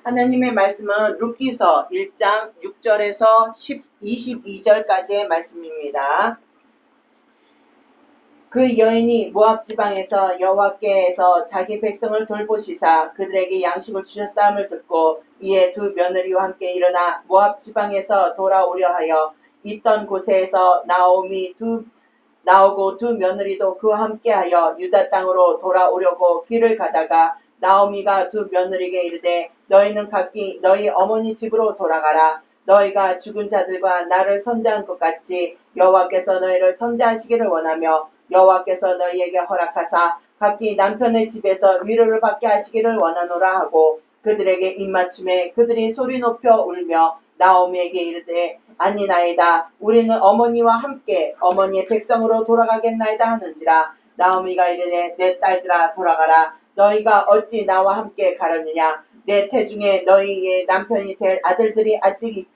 하나님의 말씀은 룻기서 1장 6절에서 22절까지의 말씀입니다. 그 여인이 모압 지방에서 여호와께서 자기 백성을 돌보시사 그들에게 양식을 주셨사함을 듣고 이에 두 며느리와 함께 일어나 모압 지방에서 돌아오려 하여 있던 곳에서 나오고 두 며느리도 그와 함께하여 유다 땅으로 돌아오려고 길을 가다가 나오미가 두 며느리에게 이르되 너희는 각기 너희 어머니 집으로 돌아가라. 너희가 죽은 자들과 나를 선대한 것 같이 여호와께서 너희를 선대하시기를 원하며 여호와께서 너희에게 허락하사 각기 남편의 집에서 위로를 받게 하시기를 원하노라 하고 그들에게 입맞춤에 그들이 소리 높여 울며 나오미에게 이르되 아니나이다. 우리는 어머니와 함께 어머니의 백성으로 돌아가겠나이다 하는지라. 나오미가 이르되 내 딸들아 돌아가라. 너희가 어찌 나와 함께 가려느냐. 내 태중에 너희의 남편이 될 아들들이 아직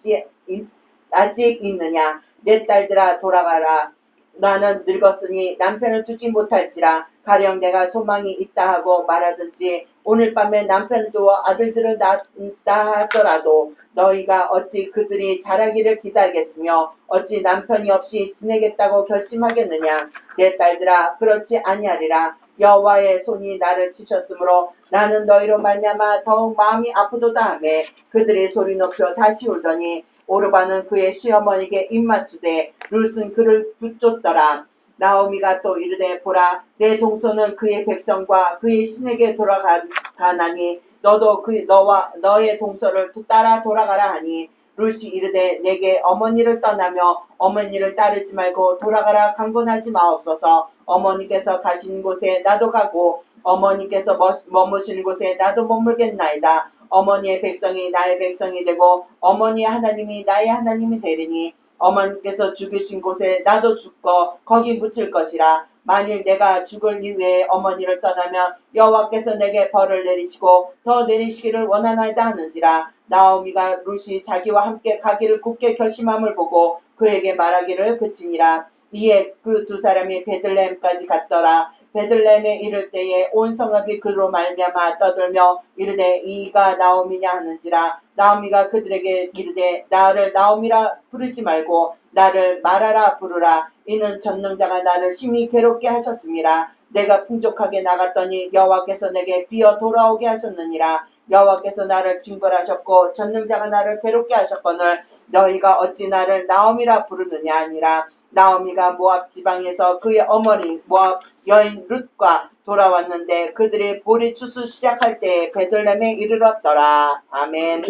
있느냐. 내 딸들아 돌아가라. 나는 늙었으니 남편을 주지 못할지라. 가령 내가 소망이 있다 하고 말하든지 오늘 밤에 남편을 두어 아들들을 낳다 하더라도 너희가 어찌 그들이 자라기를 기다리겠으며 어찌 남편이 없이 지내겠다고 결심하겠느냐. 내 딸들아 그렇지 아니하리라. 여호와의 손이 나를 치셨으므로 나는 너희로 말미암아 더욱 마음이 아프도다 하매 그들이 소리 높여 다시 울더니 오르바는 그의 시어머니에게 입맞추되 룻은 그를 붙쫓더라. 나오미가 또 이르되 보라 내 동서는 그의 백성과 그의 신에게 돌아가나니 너도 너의 동서를 따라 돌아가라 하니 룻이 이르되 내게 어머니를 떠나며 어머니를 따르지 말고 돌아가라 강권하지 마옵소서. 어머니께서 가시는 곳에 나도 가고 어머니께서 머무시는 곳에 나도 머물겠나이다. 어머니의 백성이 나의 백성이 되고 어머니의 하나님이 나의 하나님이 되리니 어머니께서 죽으신 곳에 나도 죽고 거기 묻힐 것이라. 만일 내가 죽을 이후에 어머니를 떠나면 여호와께서 내게 벌을 내리시고 더 내리시기를 원하나이다 하는지라. 나오미가 룻이 자기와 함께 가기를 굳게 결심함을 보고 그에게 말하기를 그치니라. 이에 그 두 사람이 베들레헴까지 갔더라. 베들레헴에 이를 때에 온 성읍이 그로 말미암아 떠들며 이르되 이가 나오미냐 하는지라. 나오미가 그들에게 이르되 나를 나오미라 부르지 말고 나를 마라라 부르라. 이는 전능자가 나를 심히 괴롭게 하셨음이라. 내가 풍족하게 나갔더니 여호와께서 내게 비어 돌아오게 하셨느니라. 여호와께서 나를 징벌하셨고 전능자가 나를 괴롭게 하셨거늘 너희가 어찌 나를 나오미라 부르느냐 하니라. 나오미가 모압 지방에서 그의 어머니 모압 여인 룻과 돌아왔는데 그들이 보리 추수 시작할 때 베들레헴에 이르렀더라. 아멘.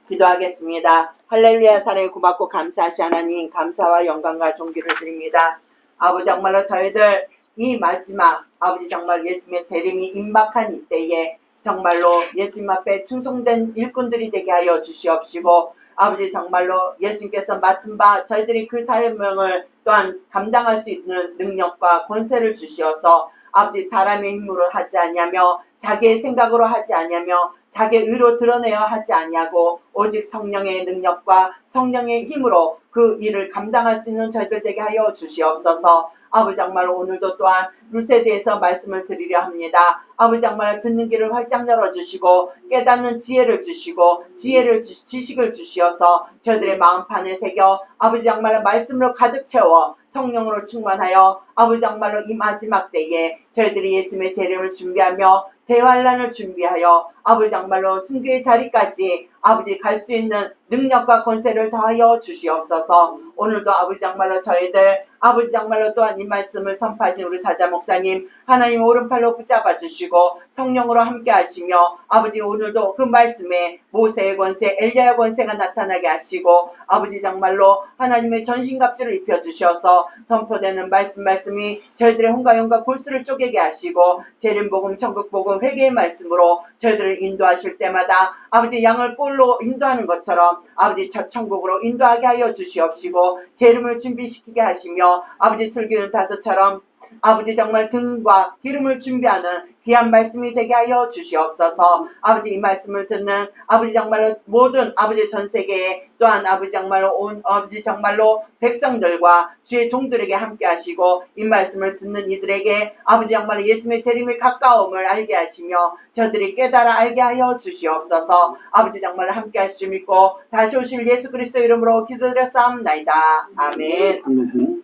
기도하겠습니다. 할렐루야. 사랑에 고맙고 감사하시 하나님, 감사와 영광과 존귀를 드립니다. 아버지 정말로 저희들 이 마지막 아버지 정말 예수님의 재림이 임박한 이때에 정말로 예수님 앞에 충성된 일꾼들이 되게 하여 주시옵시고 아버지 정말로 예수님께서 맡은 바 저희들이 그 사명을 또한 감당할 수 있는 능력과 권세를 주시어서 아버지 사람의 힘으로 하지 아니하며 자기의 생각으로 하지 아니하며 자기의 의로 드러내어 하지 아니하고 오직 성령의 능력과 성령의 힘으로 그 일을 감당할 수 있는 저희들 되게 하여 주시옵소서. 아버지 정말로 오늘도 또한 룻에 대해서 말씀을 드리려 합니다. 아버지 정말 듣는 길을 활짝 열어주시고 깨닫는 지혜를 주시고 지식을 주시어서 저희들의 마음판에 새겨 아버지 정말로 말씀으로 가득 채워 성령으로 충만하여 아버지 정말로 이 마지막 때에 저희들이 예수님의 재림을 준비하며 대환란을 준비하여 아버지 정말로 승귀의 자리까지 아버지 갈 수 있는 능력과 권세를 더하여 주시옵소서. 오늘도 아버지 정말로 저희들 아버지 정말로 또한 이 말씀을 선포하신 우리 사자 목사님 하나님 오른팔로 붙잡아 주시고 성령으로 함께 하시며 아버지 오늘도 그 말씀에 모세의 권세 엘리야의 권세가 나타나게 하시고 아버지 정말로 하나님의 전신갑주를 입혀주셔서 선포되는 말씀이 저희들의 혼과 골수를 쪼개게 하시고 재림복음 천국복음 회개의 말씀으로 저희들을 인도하실 때마다 아버지 양을 꼴로 인도하는 것처럼 아버지 저 천국으로 인도하게 하여 주시옵시고 재림을 준비시키게 하시며 아버지 슬기는 다섯처럼 아버지 정말 등과 기름을 준비하는 귀한 말씀이 되게 하여 주시옵소서. 아버지 이 말씀을 듣는 아버지 정말로 모든 아버지 전 세계에 또한 아버지 정말로 온 아버지 정말로 백성들과 주의 종들에게 함께 하시고 이 말씀을 듣는 이들에게 아버지 정말로 예수님의 재림의 가까움을 알게 하시며 저들이 깨달아 알게 하여 주시옵소서. 아버지 정말로 함께 하실 줄 믿고 다시 오실 예수 그리스도 이름으로 기도드렸사옵나이다. 아멘. 아멘.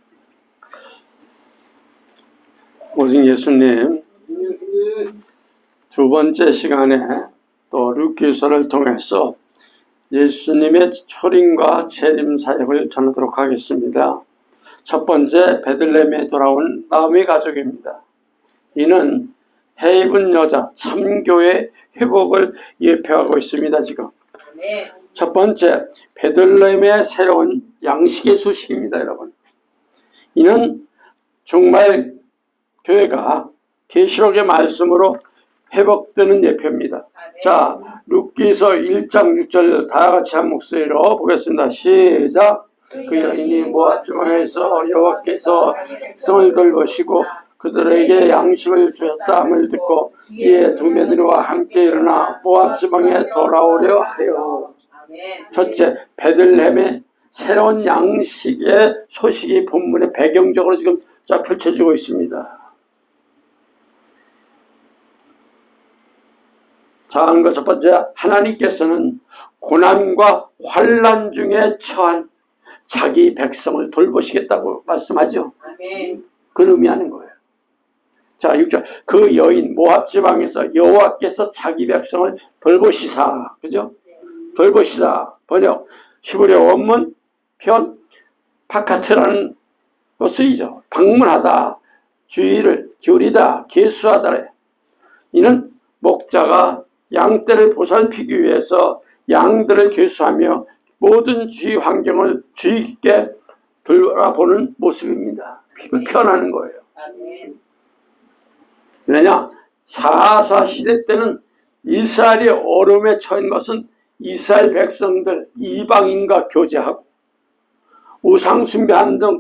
오직 예수님, 두 번째 시간에 또 룻기서를 통해서 예수님의 초림과 재림 사역을 전하도록 하겠습니다. 첫 번째, 베들레헴에 돌아온 나오미 가족입니다. 이는 해입은 여자 참교의 회복을 예표하고 있습니다. 지금 첫 번째, 베들레헴의 새로운 양식의 소식입니다. 여러분, 이는 정말 교회가 계시록의 말씀으로 회복되는 예표입니다. 자, 룻기서 1장 6절 다 같이 한 목소리로 보겠습니다. 시작. 그 여인이 모압 지방에서 여호와께서 백성을 돌보시고 그들에게 양식을 주셨다함을 듣고 이에 두 며느리와 함께 일어나 모압 지방에 돌아오려 하여. 첫째, 베들레헴의 새로운 양식의 소식이 본문의 배경적으로 지금 쫙 펼쳐지고 있습니다. 자, 첫 번째, 하나님께서는 고난과 환난 중에 처한 자기 백성을 돌보시겠다고 말씀하죠. 그걸 의미하는 거예요. 자, 6절. 그 여인 모압 지방에서 여호와께서 자기 백성을 돌보시사. 그죠? 돌보시다. 번역. 히브리어 원문 편 파카트라는 거 쓰이죠. 방문하다, 주의를 기울이다, 계수하다래. 이는 목자가 양떼를 보살피기 위해서 양들을 계수하며 모든 주위 환경을 주의 깊게 돌아보는 모습입니다. 이걸 표현하는 거예요. 왜냐? 사사 시대 때는 이스라엘이 어려움에 처한 것은 이스라엘 백성들 이방인과 교제하고 우상 숭배하는 등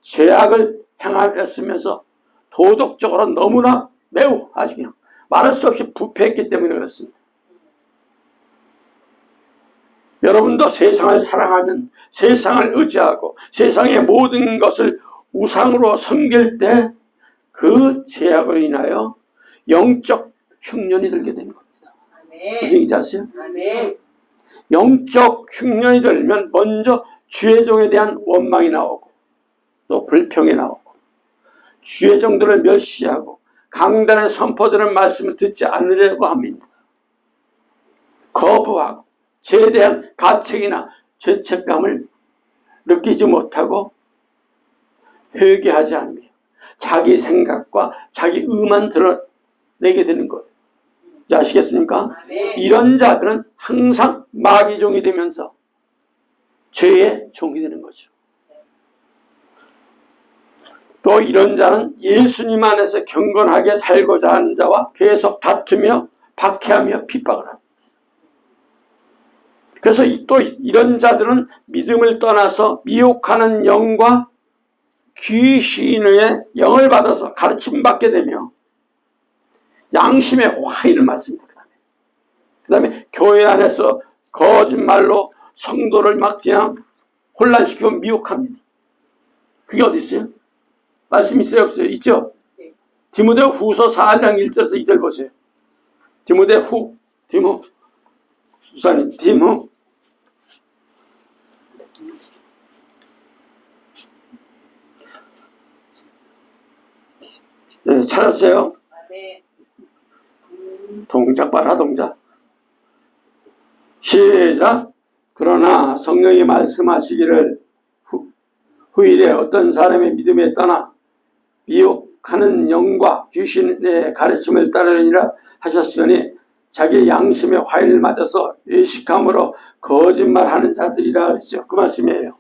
죄악을 행하였으면서 도덕적으로 너무나 매우 아주 그냥 말할 수 없이 부패했기 때문에 그렇습니다. 여러분도 세상을 사랑하면 세상을 의지하고 세상의 모든 것을 우상으로 섬길 때 그 죄악으로 인하여 영적 흉년이 들게 되는 겁니다. 무슨 얘기인지 아세요? 영적 흉년이 들면 먼저 주의 종에 대한 원망이 나오고 또 불평이 나오고 주의 종들을 멸시하고 강단에 선포되는 말씀을 듣지 않으려고 합니다. 거부하고 죄에 대한 가책이나 죄책감을 느끼지 못하고 회개하지 않으며 자기 생각과 자기 의만 드러내게 되는 거예요. 아시겠습니까? 이런 자들은 항상 마귀 종이 되면서 죄의 종이 되는 거죠. 또 이런 자는 예수님 안에서 경건하게 살고자 하는 자와 계속 다투며 박해하며 핍박을 합니다. 그래서 또 이런 자들은 믿음을 떠나서 미혹하는 영과 귀신의 영을 받아서 가르침 받게 되며 양심의 화인을 맞습니다. 그 다음에 교회 안에서 거짓말로 성도를 막 그냥 혼란시키고 미혹합니다. 그게 어디 있어요? 말씀 있어요? 없어요? 있죠? 디모데 후서 4장 1절에서 2절 보세요. 네, 찾았어요? 동작 봐라, 동작. 시작. 그러나 성령이 말씀하시기를 후일에 어떤 사람의 믿음에 떠나 미혹하는 영과 귀신의 가르침을 따르느니라 하셨으니 자기 양심의 화인을 맞아서 외식함으로 거짓말하는 자들이라 그랬죠. 그 말씀이에요.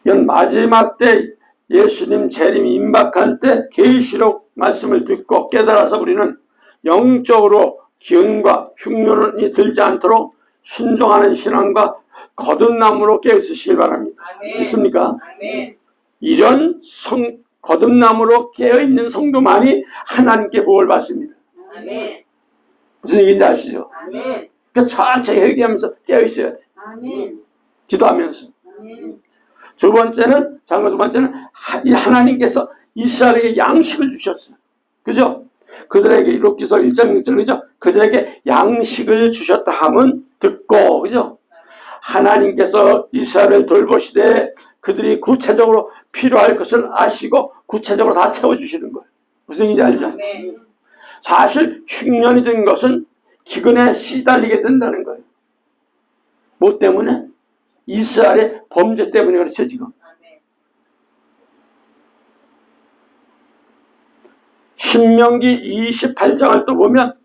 이건 마지막 때 예수님 재림이 임박할 때 계시록 말씀을 듣고 깨달아서 우리는 영적으로 기운과 흉년이 들지 않도록 순종하는 신앙과 거듭남으로 깨어있으시길 바랍니다. 있습니까? 이런 거듭남으로 깨어있는 성도만이 하나님께 복을 받습니다. 아멘. 무슨 얘기인지 아시죠? 아멘. 그러니까 천천히 회개하면서 깨어있어야 돼. 아멘. 기도하면서. 아멘. 두 번째는 이 하나님께서 이스라엘에게 양식을 주셨어요. 그죠? 그들에게 록기서 1장 6절 그죠? 그들에게 양식을 주셨다 함은 듣고 그죠? 하나님께서 이스라엘을 돌보시되 그들이 구체적으로 필요할 것을 아시고 구체적으로 다 채워주시는 거예요. 무슨 얘기인지 알죠? 아멘. 사실 흉년이 든 것은 기근에 시달리게 된다는 거예요. 뭐 때문에? 이스라엘의 범죄 때문에 그렇죠 지금. 아멘. 신명기 28장을 또 보면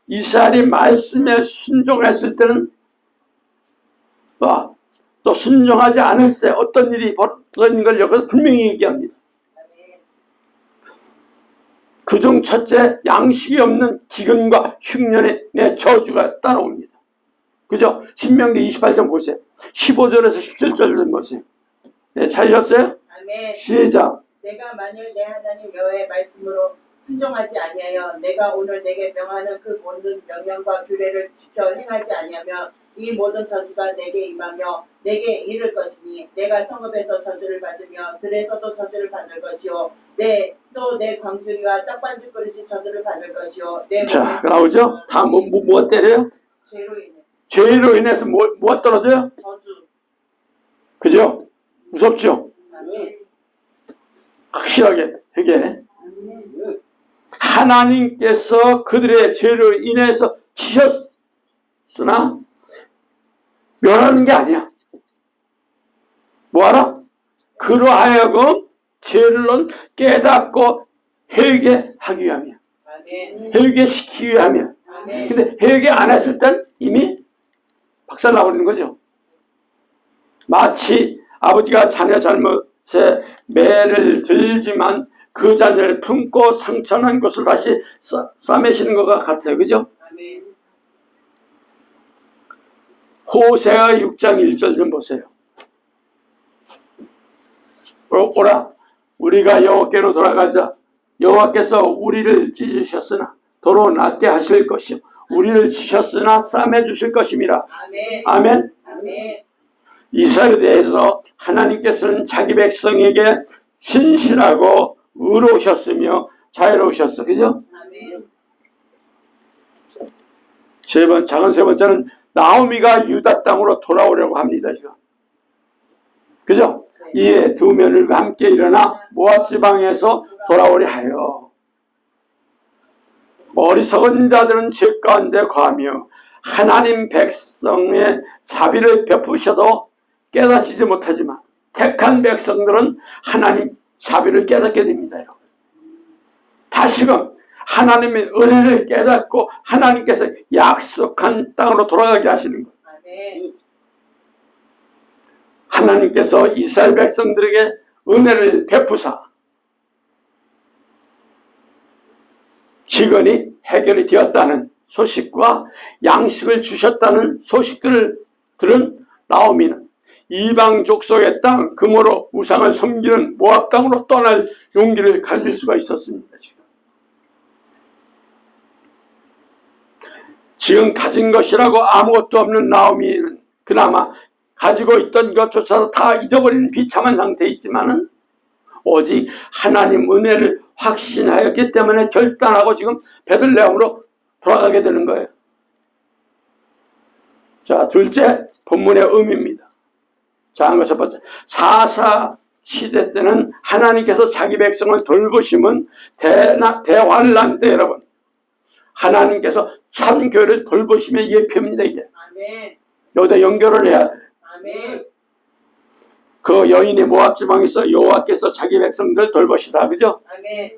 이스라엘이 말씀에 순종했을 때는 또 순종하지 않을 때 어떤 일이 벌어진 걸 여기서 분명히 얘기합니다. 그중 첫째 양식이 없는 기근과 흉년의 저주가 따라옵니다. 그죠? 신명기 28장 보세요. 15절에서 17절 좀 보세요. 네, 찾으셨어요? 아멘. 시작. 내가 만일 내 하나님 여호와의 말씀으로 순종하지 아니하여 내가 오늘 내게 명하는 그 모든 명령과 규례를 지켜 행하지 아니하면 이 모든 저주가 내게 임하며 내게 이를 것이니 내가 성읍에서 저주를 받으며 들에서도 저주를 받을 것이요 또 내 광주리와 떡반죽 그릇이 저주를 받을 것이요 자, 나오죠? 다 뭐 때려요? 죄로 인해 죄로 인해서 뭐가 떨어져요? 저주. 그죠? 무섭죠? 아멘. 확실하게 회개. 하나님께서 그들의 죄로 인해서 치셨으나 멸하는 게 아니야. 뭐하라? 그러하여금 죄를 깨닫고 회개하기 위함이야. 아멘. 회개시키기 위함이야. 아멘. 근데 회개 안 했을 땐 이미 박살나버리는 거죠. 마치 아버지가 자녀 잘못에 매를 들지만 그 자녀를 품고 상처난 것을 다시 싸매시는 것과 같아요. 그죠? 아멘. 호세아 6장 1절 좀 보세요. 오라 우리가 여호와께로 돌아가자. 여호와께서 우리를 찢으셨으나 도로 낫게 하실 것이요 우리를 치셨으나 싸매 주실 것임이라. 아멘. 아멘. 아멘. 이스라엘에 대해서 하나님께서는 자기 백성에게 신실하고 의로우셨으며 자유로우셨어. 그죠? 아멘. 작은 세 번째는 나오미가 유다 땅으로 돌아오려고 합니다. 지금. 그죠? 이에 두 며느리가 함께 일어나 모압 지방에서 돌아오려 하여 어리석은 자들은 죄 가운데 거하며 하나님 백성의 자비를 베푸셔도 깨닫지 못하지만 택한 백성들은 하나님 자비를 깨닫게 됩니다. 여러분. 다시금 하나님의 은혜를 깨닫고 하나님께서 약속한 땅으로 돌아가게 하시는 것. 아멘. 하나님께서 이스라엘 백성들에게 은혜를 베푸사 기근이 해결이 되었다는 소식과 양식을 주셨다는 소식들을 들은 나오미는 이방 족속의 땅 금으로 우상을 섬기는 모압 땅으로 떠날 용기를 가질 수가 있었습니다. 지금 가진 것이라고 아무것도 없는 나오미는 그나마 가지고 있던 것조차도 다 잊어버리는 비참한 상태에 있지만은 오직 하나님 은혜를 확신하였기 때문에 결단하고 지금 베들레헴으로 돌아가게 되는 거예요. 자, 둘째 본문의 의미입니다. 자, 첫 번째 사사 시대 때는 하나님께서 자기 백성을 돌보심은 대환란 때 여러분 하나님께서 참 교회를 돌보심의 예표입니다. 이게 아멘. 여기다 연결을 해야 돼. 아멘. 그 여인의 모압 지방에서 여호와께서 자기 백성들 돌보시사. 그죠? 아멘.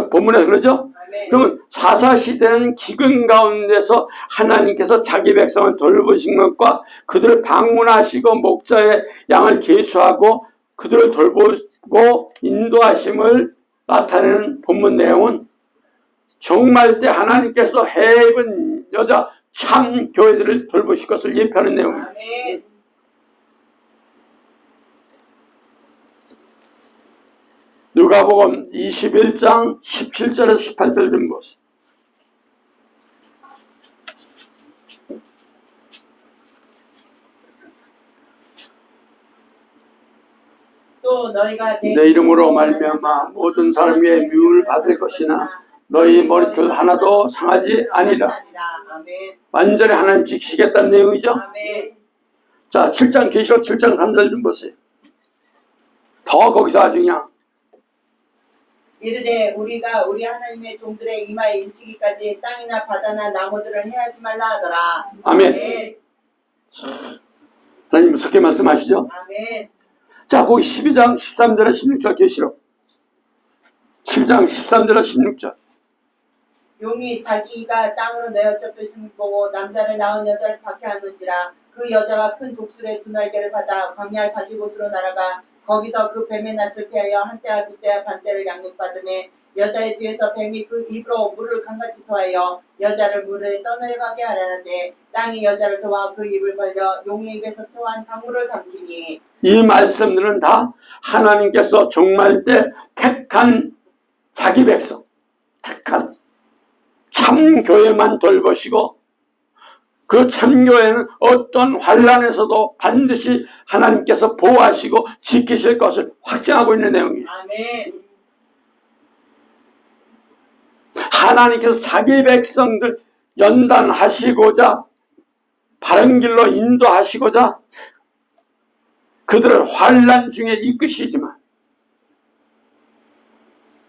본문에서 그러죠? 아멘. 그러면 사사 시대는 기근 가운데서 하나님께서 자기 백성을 돌보신 것과 그들을 방문하시고 목자의 양을 계수하고 그들을 돌보고 인도하심을 나타내는 본문 내용은 종말 때 하나님께서 해 입은 여자 참 교회들을 돌보실 것을 예표하는 내용입니다. 아멘. 누가복음 21장 17절에서 18절 좀 보세요. 또 너희가 내 이름으로 말미암아 모든 사람 위에 미움을 받을 것이나 너희 머리털 하나도 상하지 아니라. 아멘. 완전히 하나님 지키시겠다는 내용이죠. 아멘. 자, 7장 계시록 7장 3절 좀 보세요. 더 거기서 아주 그냥 이르되 우리가 우리 하나님의 종들의 이마에 인치기까지 땅이나 바다나 나무들을 해하지 말라 하더라. 아멘. 하나님 무섭게 말씀하시죠. 아멘. 자, 거기 12장 13절에 16절 계시록 12장 13절에 16절. 용이 자기가 땅으로 내어쫓듯이 보고 남자를 낳은 여자를 박해하는지라 그 여자가 큰 독수리의 두 날개를 받아 광야 자기 곳으로 날아가 거기서 그 뱀의 낯을 피하여 한때와 두때와 반때를 양육받음에 여자의 뒤에서 뱀이 그 입으로 물을 강같이 토하여 여자를 물에 떠내려가게 하려는데 땅이 여자를 도와 그 입을 벌려 용의 입에서 토한 강물을 삼키니. 이 말씀들은 다 하나님께서 종말 때 택한 자기 백성, 택한 참교회만 돌보시고 그 참교회는 어떤 환난에서도 반드시 하나님께서 보호하시고 지키실 것을 확증하고 있는 내용이에요. 아멘. 하나님께서 자기 백성들 연단하시고자 바른 길로 인도하시고자 그들을 환난 중에 이끄시지만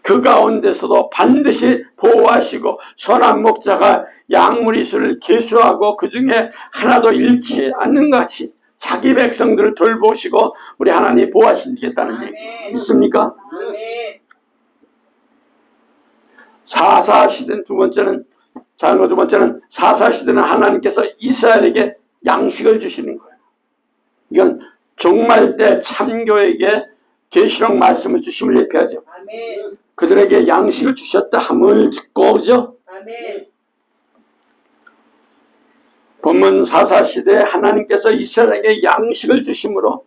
그 가운데서도 반드시 보호하시고 선한 목자가 양물 이슬을 계수하고 그 중에 하나도 잃지 않는 것 같이 자기 백성들을 돌보시고 우리 하나님이 보호하시겠다는 얘기 있습니까? 아멘. 사사시대는 두 번째는 사사시대는 하나님께서 이스라엘에게 양식을 주시는 거예요. 이건 종말 때 참교에게 계시록 말씀을 주심을 예표하죠. 아멘. 그들에게 양식을 주셨다 함을 듣고 그죠? 아멘. 본문 사사시대에 하나님께서 이스라엘에게 양식을 주심으로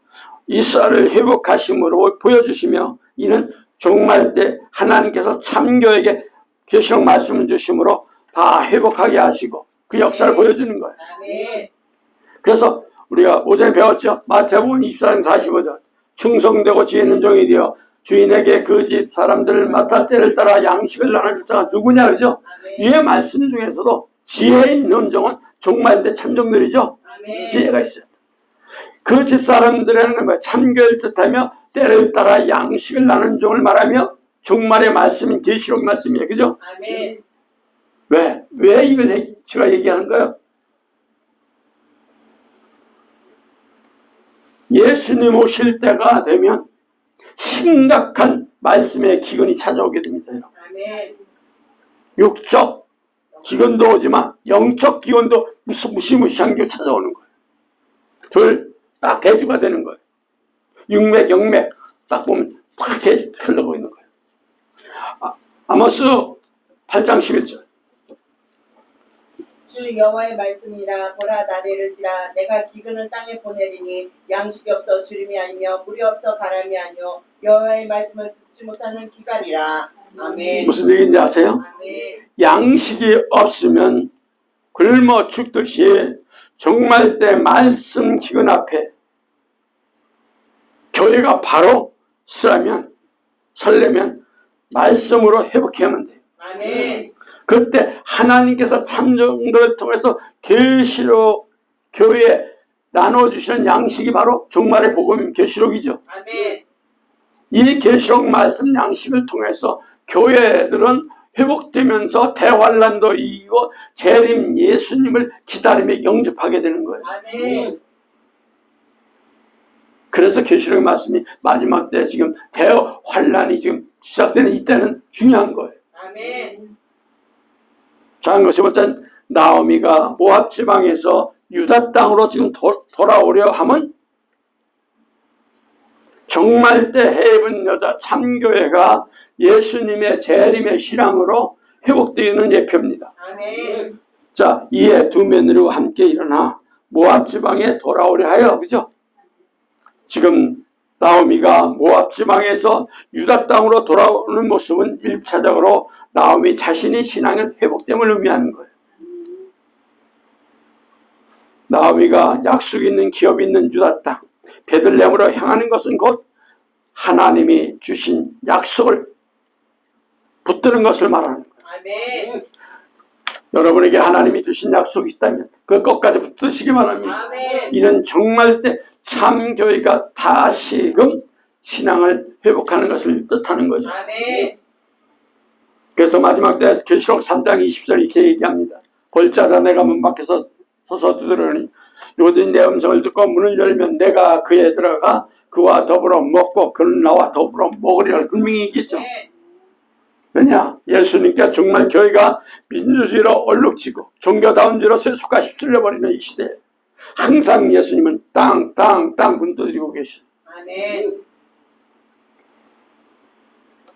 이스라엘을 회복하심으로 보여주시며 이는 종말 때 하나님께서 참교에게 계시록 말씀을 주심으로 다 회복하게 하시고 그 역사를 보여주는 거예요. 아멘. 그래서 우리가 오전에 배웠죠. 마태복음 24장 45절 충성되고 지혜 있는 종이 되어 주인에게 그 집 사람들을 맡아 때를 따라 양식을 나눠줄 자가 누구냐 그러죠. 이 말씀 중에서도 지혜 있는 종은 종말 때 참종들이죠. 아멘. 지혜가 있어요. 그 집 사람들에는 뭐예요? 참교를 뜻하며 때를 따라 양식을 나누는 종을 말하며 종말의 말씀인 계시록 말씀이에요. 그죠? 아멘. 왜 이걸 제가 얘기하는 거예요? 예수님 오실 때가 되면 심각한 말씀의 기근이 찾아오게 됩니다. 아멘. 육적 기근도 오지만 영적 기근도 무시무시한 게 찾아오는 거예요. 둘 딱 대주가 되는 거예요. 육맥 영맥 딱 보면 딱 대주 흘러고 있는 거예요. 아모스 8장 11절 주 여호와의 말씀이라 보라 나대를지라 내가 기근을 땅에 보내리니 양식이 없어 주림이 아니며 물이 없어 바람이 아니요 여호와의 말씀을 듣지 못하는 기갈이라. 아멘. 무슨 얘기인지 아세요? 아멘. 양식이 없으면 굶어 죽듯이 종말 때 말씀 기근 앞에 교회가 바로 설려면 말씀으로 회복해야만 돼요. 아멘. 그때 하나님께서 참종들을 통해서 계시록 교회에 나눠주시는 양식이 바로 종말의 복음 계시록이죠. 아멘. 이 계시록 말씀 양식을 통해서 교회들은 회복되면서 대환란도 이기고 재림 예수님을 기다리며 영접하게 되는 거예요. 아멘. 그래서 계시록의 말씀이 마지막 때 지금 대환란이 지금 시작되는 이때는 중요한 거예요. 아멘. 자, 것이 어떤 나오미가 모압 지방에서 유다 땅으로 지금 돌아오려 함은 종말 때 해입은 여자 참교회가 예수님의 재림의 실황으로 회복되는 예표입니다. 아멘. 자, 이에 두 며느리와 함께 일어나 모압 지방에 돌아오려 하여, 그죠? 지금 나오미가 모압 지방에서 유다 땅으로 돌아오는 모습은 1차적으로 나오미 자신의 신앙의 회복됨을 의미하는 거예요. 나오미가 약속 있는 기업 있는 유다 땅 베들레헴으로 향하는 것은 곧 하나님이 주신 약속을 붙드는 것을 말하는 거예요. 아멘. 여러분에게 하나님이 주신 약속이 있다면 그 끝까지 붙드시기 바랍니다. 아멘. 이는 정말 때 참교회가 다시금 신앙을 회복하는 것을 뜻하는 거죠. 아멘. 그래서 마지막 때 계시록 3장 20절 이렇게 얘기합니다. 볼자다 내가 문 밖에서 서서 두드러니 요든 내 음성을 듣고 문을 열면 내가 그에 들어가 그와 더불어 먹고 그는 나와 더불어 먹으리라. 분명히 얘기했죠. 왜냐? 예수님께 정말 교회가 민주주의로 얼룩지고 종교다운지로 세속화 휩쓸려버리는 이 시대에 항상 예수님은 땅 문 두드리고 계시죠. 아멘.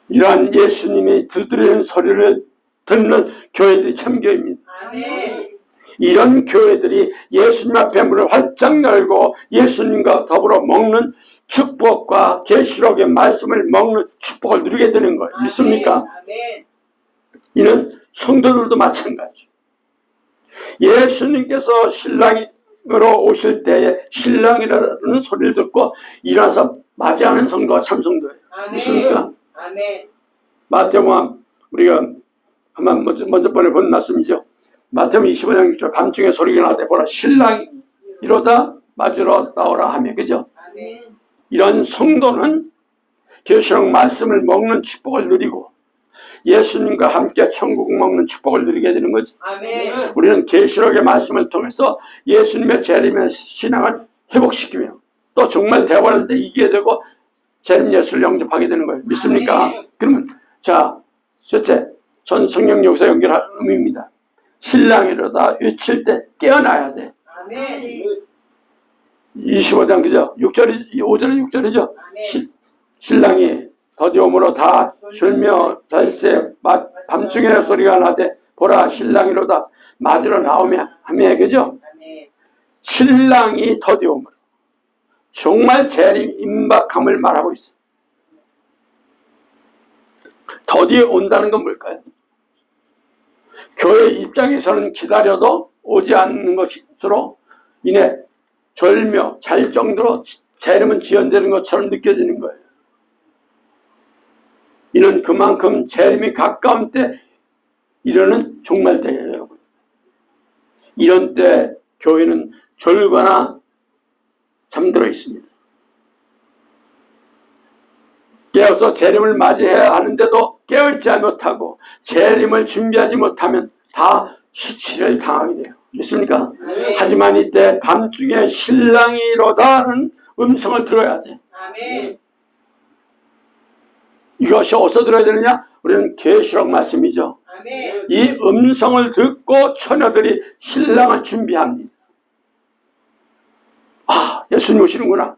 이러한 예수님이 두드리는 소리를 듣는 교회들이 참교회입니다. 아멘. 이런 교회들이 예수님 앞에 문을 활짝 열고 예수님과 더불어 먹는 축복과 계시록의 말씀을 먹는 축복을 누리게 되는 거예요. 믿습니까? 아멘. 이는 성도들도 마찬가지죠. 예수님께서 신랑으로 오실 때에 신랑이라는 소리를 듣고 일어나서 맞이하는 성도가 참성도예요. 믿습니까? 아멘. 마태복음 우리가 한번 먼저 번에 본 말씀이죠. 마태복음 25장 6절 밤중에 소리가 나되 보라 신랑이 이로다 맞으러 나오라 하며 그죠? 아멘. 이런 성도는 계시록 말씀을 먹는 축복을 누리고 예수님과 함께 천국 먹는 축복을 누리게 되는 거지. 아멘. 우리는 계시록의 말씀을 통해서 예수님의 재림의 신앙을 회복시키며 또 정말 대화할 때 이기게 되고 재림 예수를 영접하게 되는 거예요. 믿습니까? 아멘. 그러면 자 셋째 전 성령 역사 연결하는 의미입니다. 신랑이로다 외칠 때 깨어나야 돼. 아멘. 25장 그죠? 6절이 5절에 6절이죠. 아멘. 신랑이 더디옴으로 다 졸며 잘새 밤중에 소리가 나되 보라 신랑이로다 맞으러 나오며 하며 그죠? 아멘. 신랑이 더디옴으로 정말 재림 임박함을 말하고 있어요. 더디어 온다는 건 뭘까요? 교회 입장에서는 기다려도 오지 않는 것으로 인해 졸며 잘 정도로 재림은 지연되는 것처럼 느껴지는 거예요. 이는 그만큼 재림이 가까운 때 이러는 종말 때예요, 여러분. 이런 때 교회는 졸거나 잠들어 있습니다. 깨어서 재림을 맞이해야 하는데도 깨어있지 못하고 재림을 준비하지 못하면 다 수치를 당하게 돼요. 믿습니까? 아멘. 하지만 이때 밤중에 신랑이로다는 음성을 들어야 돼. 아멘. 이것이 어디서 들어야 되느냐? 우리는 계시록 말씀이죠. 아멘. 이 음성을 듣고 처녀들이 신랑을 준비합니다. 아, 예수님 오시는구나.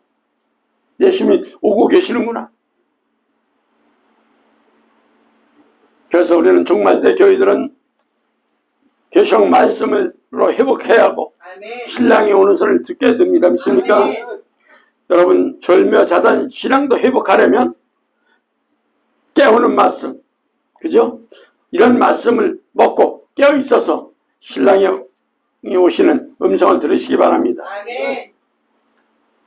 예수님이 오고 계시는구나. 그래서 우리는 정말 때 교회들은 계시록 말씀으로 회복해야 하고 아멘. 신랑이 오는 소리를 듣게 됩니다. 믿습니까? 아멘. 여러분 졸며 자던 신랑도 회복하려면 깨우는 말씀, 그죠? 이런 말씀을 먹고 깨어 있어서 신랑이 오시는 음성을 들으시기 바랍니다. 아멘.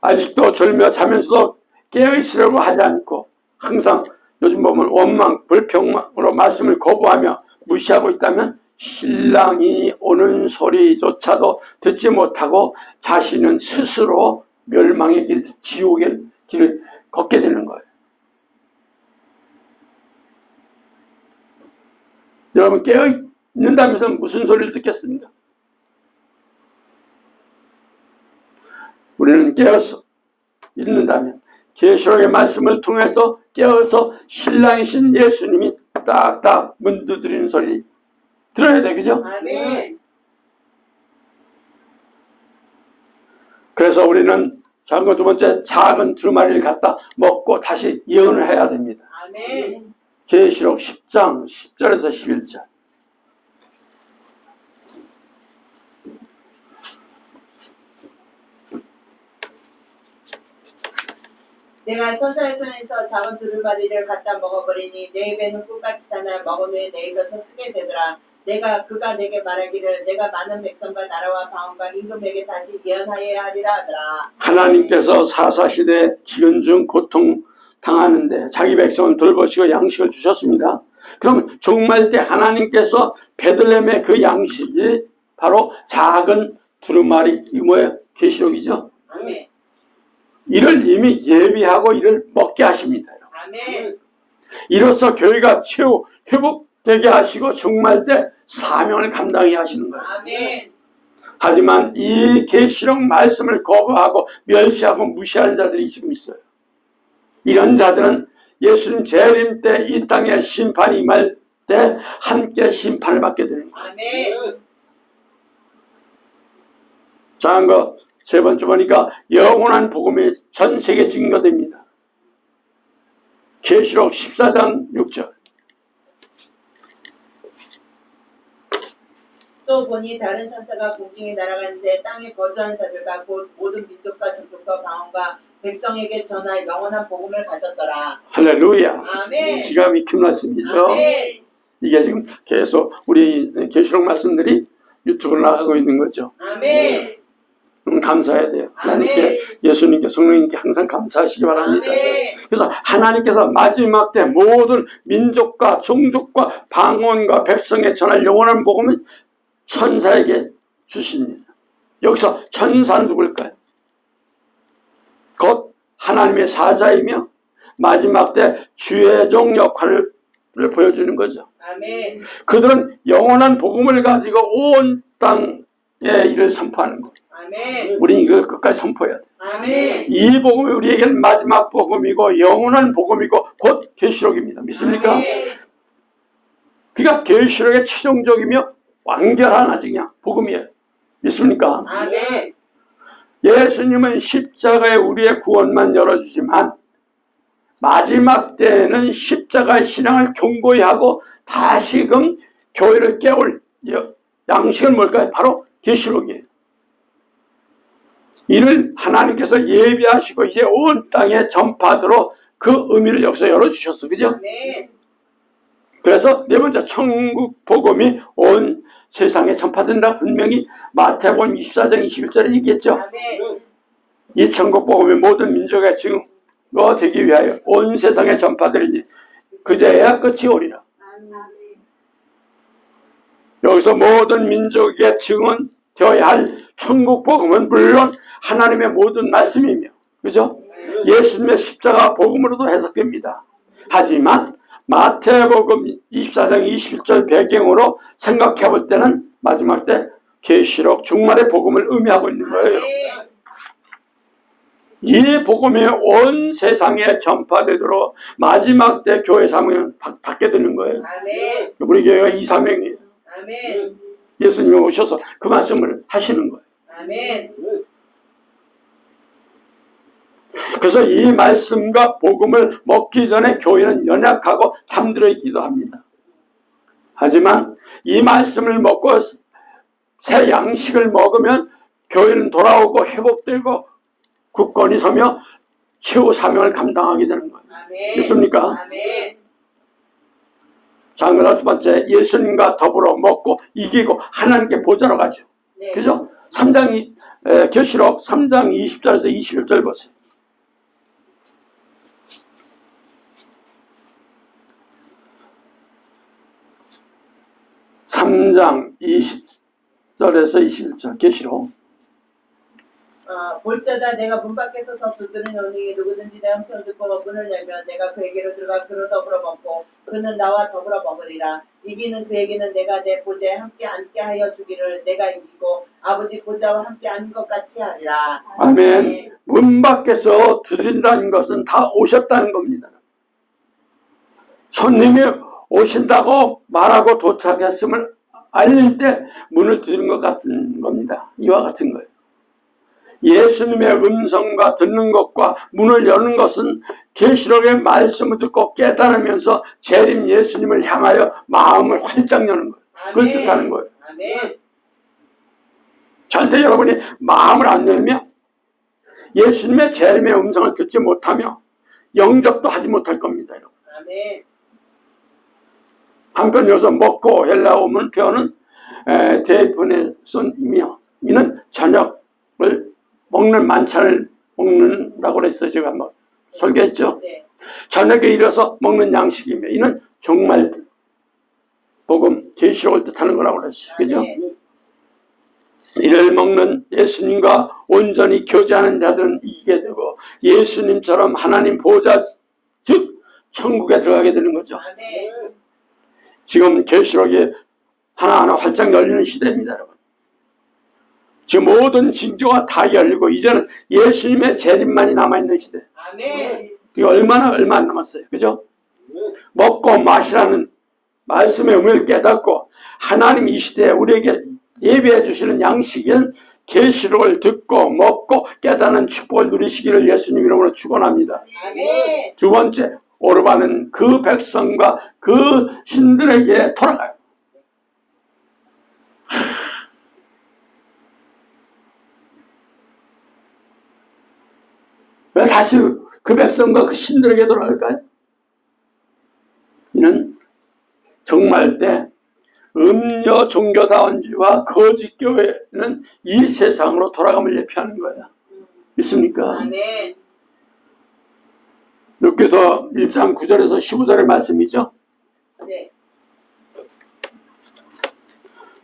아직도 졸며 자면서도 깨어 있으려고 하지 않고 항상 요즘 보면 원망, 불평으로 말씀을 거부하며 무시하고 있다면 신랑이 오는 소리조차도 듣지 못하고 자신은 스스로 멸망의 길, 지옥의 길을 걷게 되는 거예요. 여러분 깨어있는다면서 무슨 소리를 듣겠습니까? 우리는 깨어서 있는다면 계시록의 말씀을 통해서 깨어서 신랑이신 예수님이 딱딱 문 두드리는 소리 들어야 돼, 그죠? 아멘. 그래서 우리는 두 번째 작은 두루마리를 갖다 먹고 다시 예언을 해야 됩니다. 아멘. 계시록 10장 10절에서 11절. 내가 서사의 손에서 작은 두루마리를 갖다 먹어버리니 내 입에는 꿀같이 다나 먹은 후에 내 입에서 쓰게 되더라. 그가 내게 말하기를 내가 많은 백성과 나라와 방언과 임금에게 다시 예언하여야 하리라 하더라. 하나님께서 사사시대 기근 중 고통 당하는데 자기 백성을 돌보시고 양식을 주셨습니다. 그럼 종말 때 하나님께서 베들레헴의 그 양식이 바로 작은 두루마리, 이 뭐예요? 계시록이죠. 아멘. 이를 이미 예비하고 이를 먹게 하십니다. 아멘. 이로써 교회가 최후 회복되게 하시고 종말 때 사명을 감당해야 하시는 거예요. 아멘. 하지만 이 계시록 말씀을 거부하고 멸시하고 무시하는 자들이 지금 있어요. 이런 자들은 예수님 재림 때 이 땅에 심판이 임할 때 함께 심판을 받게 되는 거예요. 아멘. 작은 거 세 번째 보니까 영원한 복음이 전 세계에 증거됩니다. 계시록 14장 6절. 또 보니 다른 천사가 공중에 날아가는데 땅에 거주한 자들과 곧 모든 민족과 종족과 방언과 백성에게 전할 영원한 복음을 가졌더라. 할렐루야. 아멘. 기가 막힌 말씀이죠. 아멘. 이게 지금 계속 우리 계시록 말씀들이 유튜브로 나가고 있는 거죠. 아멘. 감사해야 돼요. 하나님께, 아멘. 예수님께, 성령님께 항상 감사하시기 바랍니다. 아멘. 그래서 하나님께서 마지막 때 모든 민족과 종족과 방언과 백성에 전할 영원한 복음을 천사에게 주십니다. 여기서 천사는 누굴까요? 곧 하나님의 사자이며 마지막 때 주의 종 역할을 보여주는 거죠. 아멘. 그들은 영원한 복음을 가지고 온 땅에 이를 선포하는 거예요. 아멘. 우리는 이걸 끝까지 선포해야 돼. 아멘. 이 복음이 우리에게는 마지막 복음이고 영원한 복음이고 곧 계시록입니다. 믿습니까? 아멘. 그러니까 계시록의 최종적이며 완결한 아직 그냥 복음이에요. 믿습니까? 아멘. 예수님은 십자가에 우리의 구원만 열어주지만 마지막 때에는 십자가의 신앙을 견고히 하고 다시금 교회를 깨울 양식은 뭘까요? 바로 계시록이에요. 이를 하나님께서 예비하시고 이제 온 땅에 전파하도록 그 의미를 여기서 열어주셨어. 그죠? 아멘. 그래서 네 번째 천국 복음이 온 세상에 전파된다. 분명히 마태복음 24장 21절에 얘기했죠. 아멘. 이 천국 복음이 모든 민족의 증거 되기 위하여 온 세상에 전파되리니 그제야 끝이 오리라. 여기서 모든 민족의 증언 되어야 할 천국 복음은 물론 하나님의 모든 말씀이며, 그죠? 예수님의 십자가 복음으로도 해석됩니다. 하지만 마태복음 24장 21절 배경으로 생각해 볼 때는 마지막 때 계시록 종말의 복음을 의미하고 있는 거예요. 이 복음이 온 세상에 전파되도록 마지막 때 교회 사명을 받게 되는 거예요. 아멘. 우리 교회가 이 사명이에요. 아멘. 예수님이 오셔서 그 말씀을 하시는 거예요. 아멘. 그래서 이 말씀과 복음을 먹기 전에 교회는 연약하고 잠들어 있기도 합니다. 하지만 이 말씀을 먹고 새 양식을 먹으면 교회는 돌아오고 회복되고 굳건히 서며 최후 사명을 감당하게 되는 거예요. 아멘. 믿습니까? 아멘. 자, 다섯 번째, 예수님과 더불어 먹고 이기고 하나님께 보좌로 가죠. 네. 그죠? 계시록 3장 20절에서 21절 보세요. 3장 20절에서 21절 계시록. 볼자다 내가 문 밖에 서서 두드리노니 누구든지 내 음성을 듣고 문을 열면 내가 그에게로 들어가 그로 더불어 먹고 그는 나와 더불어 먹으리라. 이기는 그에게는 내가 내 보좌에 함께 앉게 하여 주기를 내가 이기고 아버지 보좌와 함께 앉은 것 같이 하리라. 아멘. 문 밖에서 두드린다는 것은 다 오셨다는 겁니다. 손님이 오신다고 말하고 도착했음을 알릴 때 문을 두드린 것 같은 겁니다. 이와 같은 거예요. 예수님의 음성과 듣는 것과 문을 여는 것은 계시록의 말씀을 듣고 깨달으면서 재림 예수님을 향하여 마음을 활짝 여는 거예요. 그걸 뜻하는 거예요. 아멘. 절대 여러분이 마음을 안 열면 예수님의 재림의 음성을 듣지 못하며 영접도 하지 못할 겁니다. 여러분. 아멘. 한편 여기서 먹고 헬라어 문 표현은 데이포네손이며 이는 저녁을 먹는 만찬을 먹는다고 그랬어요. 제가 한번 설계했죠. 네. 저녁에 이뤄서 먹는 양식이며 이는 정말 복음 계시록을 뜻하는 거라고 그랬어요. 그죠? 아멘. 이를 먹는 예수님과 온전히 교제하는 자들은 이기게 되고 예수님처럼 하나님 보호자 즉 천국에 들어가게 되는 거죠. 아멘. 지금 계시록이 하나하나 활짝 열리는 시대입니다. 여러분. 지금 모든 징조가 다 열리고 이제는 예수님의 재림만이 남아있는 시대. 아멘. 이게 얼마 안 남았어요. 그죠? 먹고 마시라는 말씀의 의미를 깨닫고 하나님 이 시대에 우리에게 예비해 주시는 양식인 계시록을 듣고 먹고 깨닫는 축복을 누리시기를 예수님 이름으로 축원합니다. 아멘. 두 번째, 오르반은 그 백성과 그 신들에게 돌아가요. 왜 다시 그 백성과 그 신들에게 돌아갈까요? 이는 종말 때 음녀 종교다원주의와 거짓 교회는 이 세상으로 돌아감을 예표하는 거예요. 믿습니까? 아멘. 누가서 1장 9절에서 15절의 말씀이죠. 네.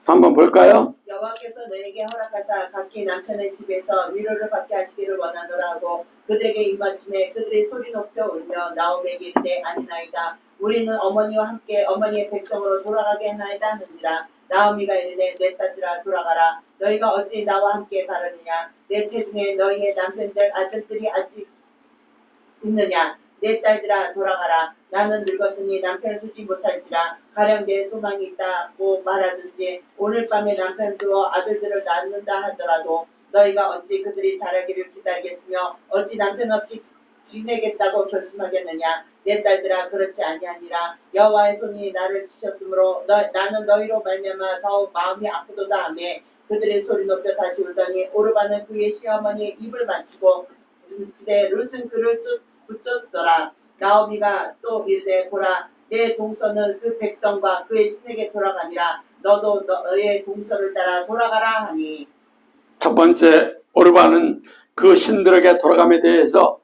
한번 볼까요? 여호와께서 너에게 허락하사 각기 남편의 집에서 위로를 받게 하시기를 원하노라 하고 그들에게 입맞춤에 그들의 소리 높여 울며 나오매기 이르되 아니나이다. 우리는 어머니와 함께 어머니의 백성으로 돌아가게 하나이다 하는지라. 나오미가 이르되 내 딸들아 돌아가라. 너희가 어찌 나와 함께 가느냐. 내 태중에 너희의 남편들 아들들이 아직 있느냐. 내 딸들아 돌아가라. 나는 늙었으니 남편을 두지 못할지라. 가령 내 소망이 있다고 말하든지 오늘 밤에 남편을 두어 아들들을 낳는다 하더라도 너희가 어찌 그들이 자라기를 기다리겠으며 어찌 남편 없이 지내겠다고 결심하겠느냐. 내 딸들아 그렇지 아니하니라. 여호와의 손이 나를 치셨으므로 나는 너희로 말미암아 더욱 마음이 아프도다 하며 그들의 소리 높여 다시 울더니 오르반은 그의 시어머니의 입을 맞추고 눈치되 룻은 그를 붙였더라. 나오미가 또 이르되 보라 내 동서는 그 백성과 그의 신에게 돌아가니라. 너도 너의 동서를 따라 돌아가라 하니. 첫 번째 오르반은 그 신들에게 돌아감에 대해서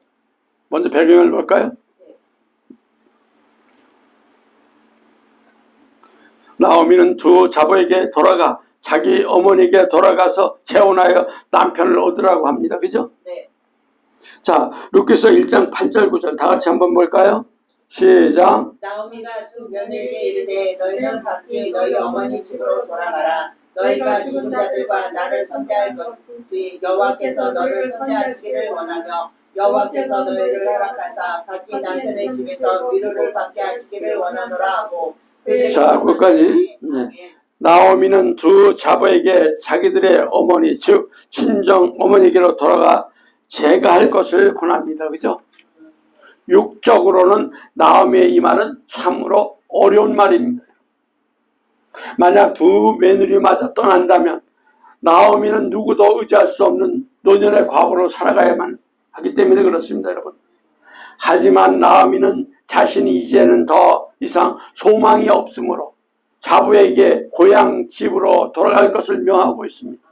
먼저 배경을 볼까요? 나오미는 두 자보에게 돌아가 자기 어머니에게 돌아가서 재혼하여 남편을 얻으라고 합니다. 그죠? 네. 자, 루카서 1장 8절 9절 다 같이 한번 볼까요? 시작. 나오미가 두 며느리에게 이르되 너희는 각기 너희 어머니 집으로 돌아가라. 너희가 죽은 자들과 나를 선대할 것이지 여호와께서 너를 선대하시기를 원하며 여호와께서 너희를 허락하사 각기 남편의 집에서 위로를 받게 하시기를 원하노라 하고. 자, 거기까지. 네. 나오미는 두 자보에게 자기들의 어머니 즉 친정 어머니에게로 돌아가 제가 할 것을 권합니다. 그죠? 육적으로는 나오미의 이 말은 참으로 어려운 말입니다. 만약 두 며느리마저 떠난다면 나오미는 누구도 의지할 수 없는 노년의 과거로 살아가야만 하기 때문에 그렇습니다. 여러분. 하지만 나오미는 자신이 이제는 더 이상 소망이 없으므로 자부에게 고향 집으로 돌아갈 것을 명하고 있습니다.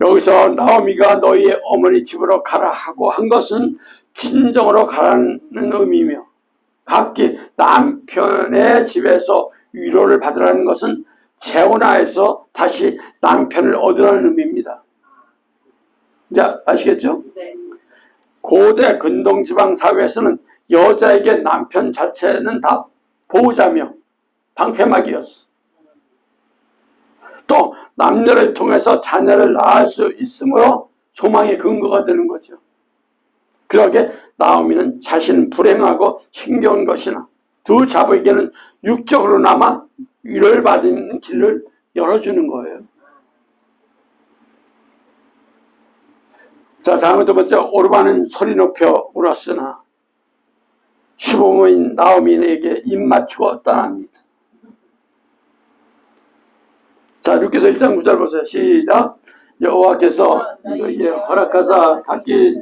여기서 나오미가 너희의 어머니 집으로 가라 하고 한 것은 친정으로 가라는 의미며 각기 남편의 집에서 위로를 받으라는 것은 재혼하여서 다시 남편을 얻으라는 의미입니다. 자, 아시겠죠? 네. 고대 근동지방 사회에서는 여자에게 남편 자체는 다 보호자며 방패막이었어. 또 남녀를 통해서 자녀를 낳을 수 있으므로 소망의 근거가 되는 거죠. 그러게 나오미는 자신은 불행하고 힘겨운 것이나 두 자부에게는 육적으로나마 위로를 받는 길을 열어주는 거예요. 자, 다음 두 번째, 오르반은 소리 높여 울었으나 시부모인 나오미에게 입 맞추고 떠납니다. 자, 루카서 1장 9절 보세요. 시작. 여호와께서 너희에게 허락하사 각기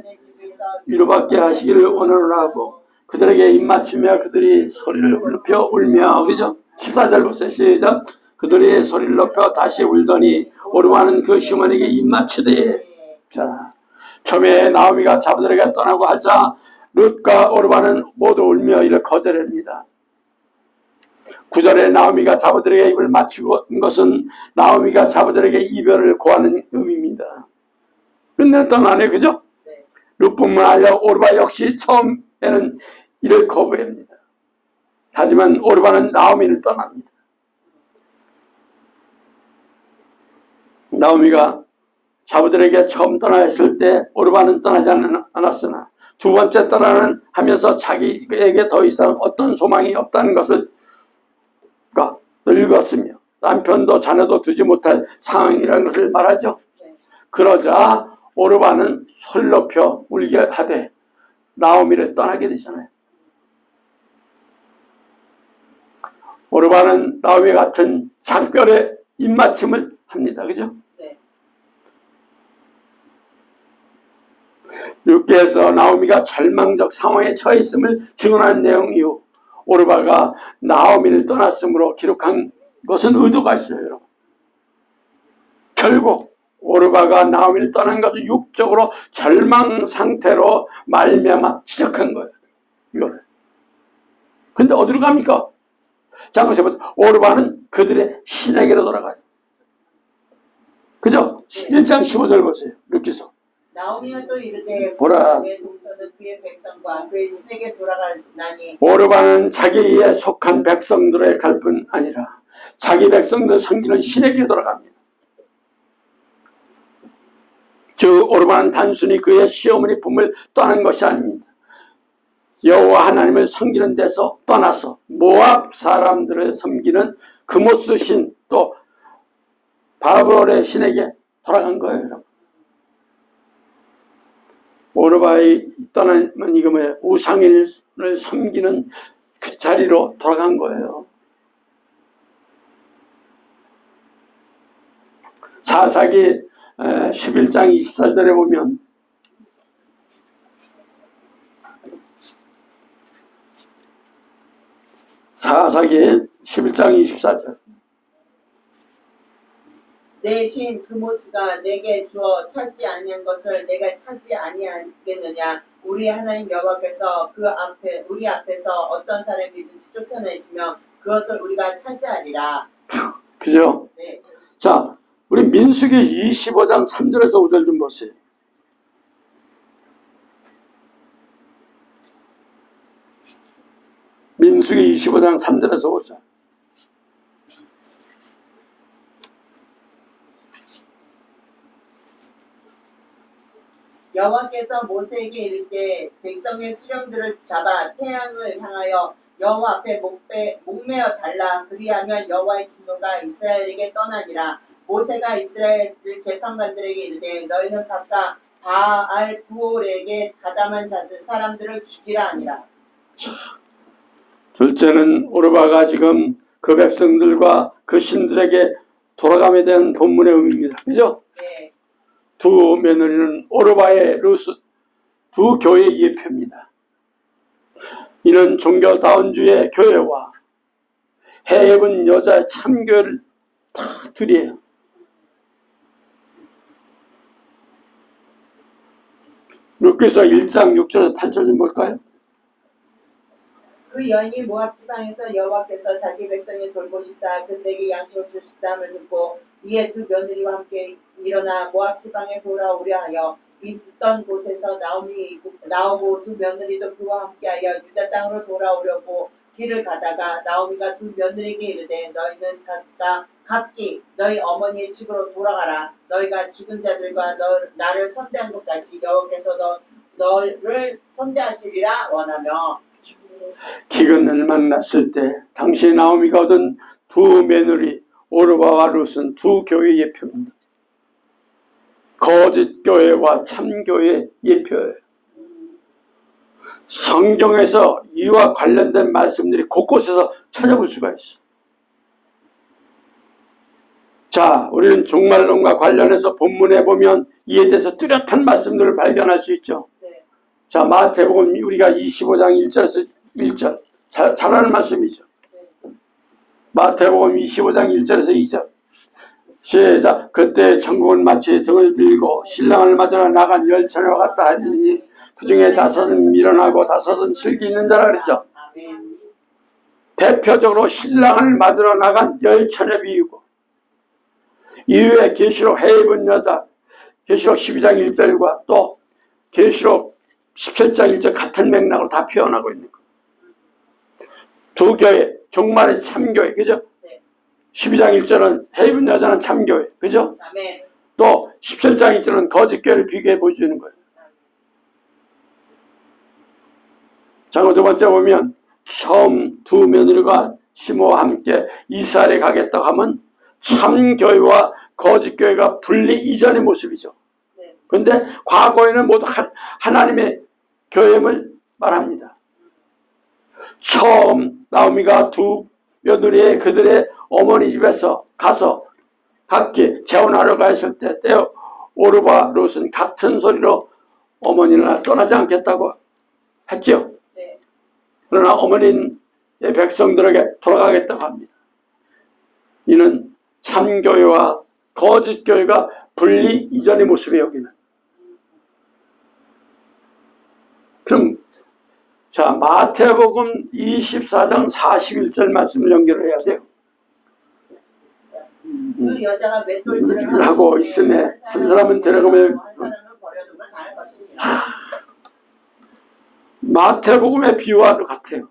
위로받게 하시기를 원하노라 하고 그들에게 입맞추며 그들이 소리를 높여 울며 그죠? 14절 보세요. 시작. 그들이 소리를 높여 다시 울더니 오르바는 그 시몬에게 입맞추되. 자, 처음에 나오미가 자부들에게 떠나고 하자 룻과 오르바는 모두 울며 이를 거절합니다. 9절에 나오미가 자부들에게 입을 맞추고 것은 나오미가 자부들에게 이별을 고하는 의미입니다. 끝내는 떠나네, 그죠? 룻뿐만 아니라 오르바 역시 처음에는 이를 거부합니다. 하지만 오르바는 나오미를 떠납니다. 나오미가 자부들에게 처음 떠나 했을 때 오르바는 떠나지 않았으나 두 번째 떠나는 하면서 자기에게 더 이상 어떤 소망이 없다는 것을 늙었으며 남편도 자녀도 두지 못할 상황이라는 것을 말하죠. 그러자 오르바는 소리를 높여 울게 하되 나오미를 떠나게 되잖아요. 오르바는 나오미 같은 작별의 입맞춤을 합니다. 그죠? 육계에서 나오미가 절망적 상황에 처해 있음을 증언한 내용 이후 오르바가 나오미를 떠났으므로 기록한 것은 의도가 있어요. 여러분. 결국 오르바가 나오미를 떠난 것은 육적으로 절망 상태로 말미암아 시작한 거예요. 이거를. 근데 어디로 갑니까? 잠깐 보세요. 오르바는 그들의 신에게로 돌아가요. 그죠? 1장 15절 보세요. 룻기서. 나오미가 또 이르되 보라. 내 동서는 그의 백성과 그의 신에게 돌아가나니 오르바는 자기에 속한 백성들의 갈 뿐 아니라 자기 백성들 섬기는 신에게 돌아갑니다. 즉 오르바는 단순히 그의 시어머니 품을 떠난 것이 아닙니다. 여호와 하나님을 섬기는 데서 떠나서 모압 사람들을 섬기는 그모스 신 또 바벨의 신에게 돌아간 거예요. 여러분. 오르바의 떠나면 이거 뭐예요? 우상을 섬기는 그 자리로 돌아간 거예요. 사사기 11장 24절에 보면 사사기 11장 24절 내 신 그모스가 내게 주어 찾지 아니한 것을 내가 찾지 아니하겠느냐. 우리 하나님 여호와께서 우리 앞에서 어떤 사람이든지 쫓아내시며 그것을 우리가 차지하리라. 그죠? 네. 자, 우리 민수기 25장 3절에서 5절 좀 보세요. 민수기 25장 3절에서 5절. 여호와께서 모세에게 이르시되 백성의 수령들을 잡아 태양을 향하여 여호와 앞에 목매어 달라. 그리하면 여호와의 진노가 이스라엘에게 떠나니라. 모세가 이스라엘 재판관들에게 이르되 너희는 각각 바알 부올에게 가담한 자들 사람들을 죽이라 하니라. 둘째는 오르바가 지금 그 백성들과 그 신들에게 돌아감에 대한 본문의 의미입니다. 그죠? 네. 두 며느리는 오르바의 루스 두 교회의 예표입니다. 이는 종교다운주의 교회와 해입은 여자의 참교회를 다 둘이에요. 룻기서 1장 6절에서 8절 좀 볼까요? 그 여인이 모압 지방에서 여호와께서 자기 백성을 돌보시사 그들에게 양식을 주시다함을 듣고 이에 두 며느리와 함께 일어나 모압 지방에 돌아오려 하여 있던 곳에서 나오고 두 며느리도 그와 함께하여 유다 땅으로 돌아오려고 길을 가다가 나오미가 두 며느리에게 이르되 너희는 각기 너희 어머니의 집으로 돌아가라. 너희가 죽은 자들과 나를 선대한 것 같이 여호와께서 너를 선대하시리라 원하며. 기근을 만났을 때 당시 나오미가 얻은 두 며느리 오르바와 룻은 두 교회의 예표입니다. 거짓 교회와 참 교회의 예표예요. 성경에서 이와 관련된 말씀들이 곳곳에서 찾아볼 수가 있어. 자, 우리는 종말론과 관련해서 본문에 보면 이에 대해서 뚜렷한 말씀들을 발견할 수 있죠. 자, 마태복음 우리가 25장 1절에서 1절 잘 아는 말씀이죠. 마태복음 25장 1절에서 2절 시작. 그때 천국은 마치 등을 들고 신랑을 맞으러 나간 열차와 같다 하니 그 중에 5은 미련하고 5은 슬기 있는 자라 그랬죠. 대표적으로 신랑을 맞으러 나간 열차를 비유고 이후에 계시록 해 입은 여자 계시록 12장 1절과 또 계시록 17장 1절 같은 맥락으로 다 표현하고 있는 거예요. 두 교회, 종말의 참교회, 그죠? 12장 1절은 해 입은 여자는 참교회, 그죠? 또 17장 1절은 거짓교회를 비교해 보여주는 거예요. 자, 두 번째 보면 처음 두 며느리가 시모와 함께 이스라엘에 가겠다고 하면 참교회와 거짓교회가 분리 이전의 모습이죠. 그런데 과거에는 모두 하나님의 교회임을 말합니다. 처음 나오미가 두 며느리의 그들의 어머니 집에서 가서 각기 재혼하러 갔을 때 때요 오르바 롯은 같은 소리로 어머니를 떠나지 않겠다고 했죠. 그러나 어머니의 백성들에게 돌아가겠다고 합니다. 이는 참교회와 거짓교회가 분리 이전의 모습이에요. 여기는. 그럼 자, 마태복음 24장 41절 말씀을 연결해야 돼요. 그 여자가 맷돌질을 하고 있음에 한 사람은 데려가면 마태복음의 비유와 같아요.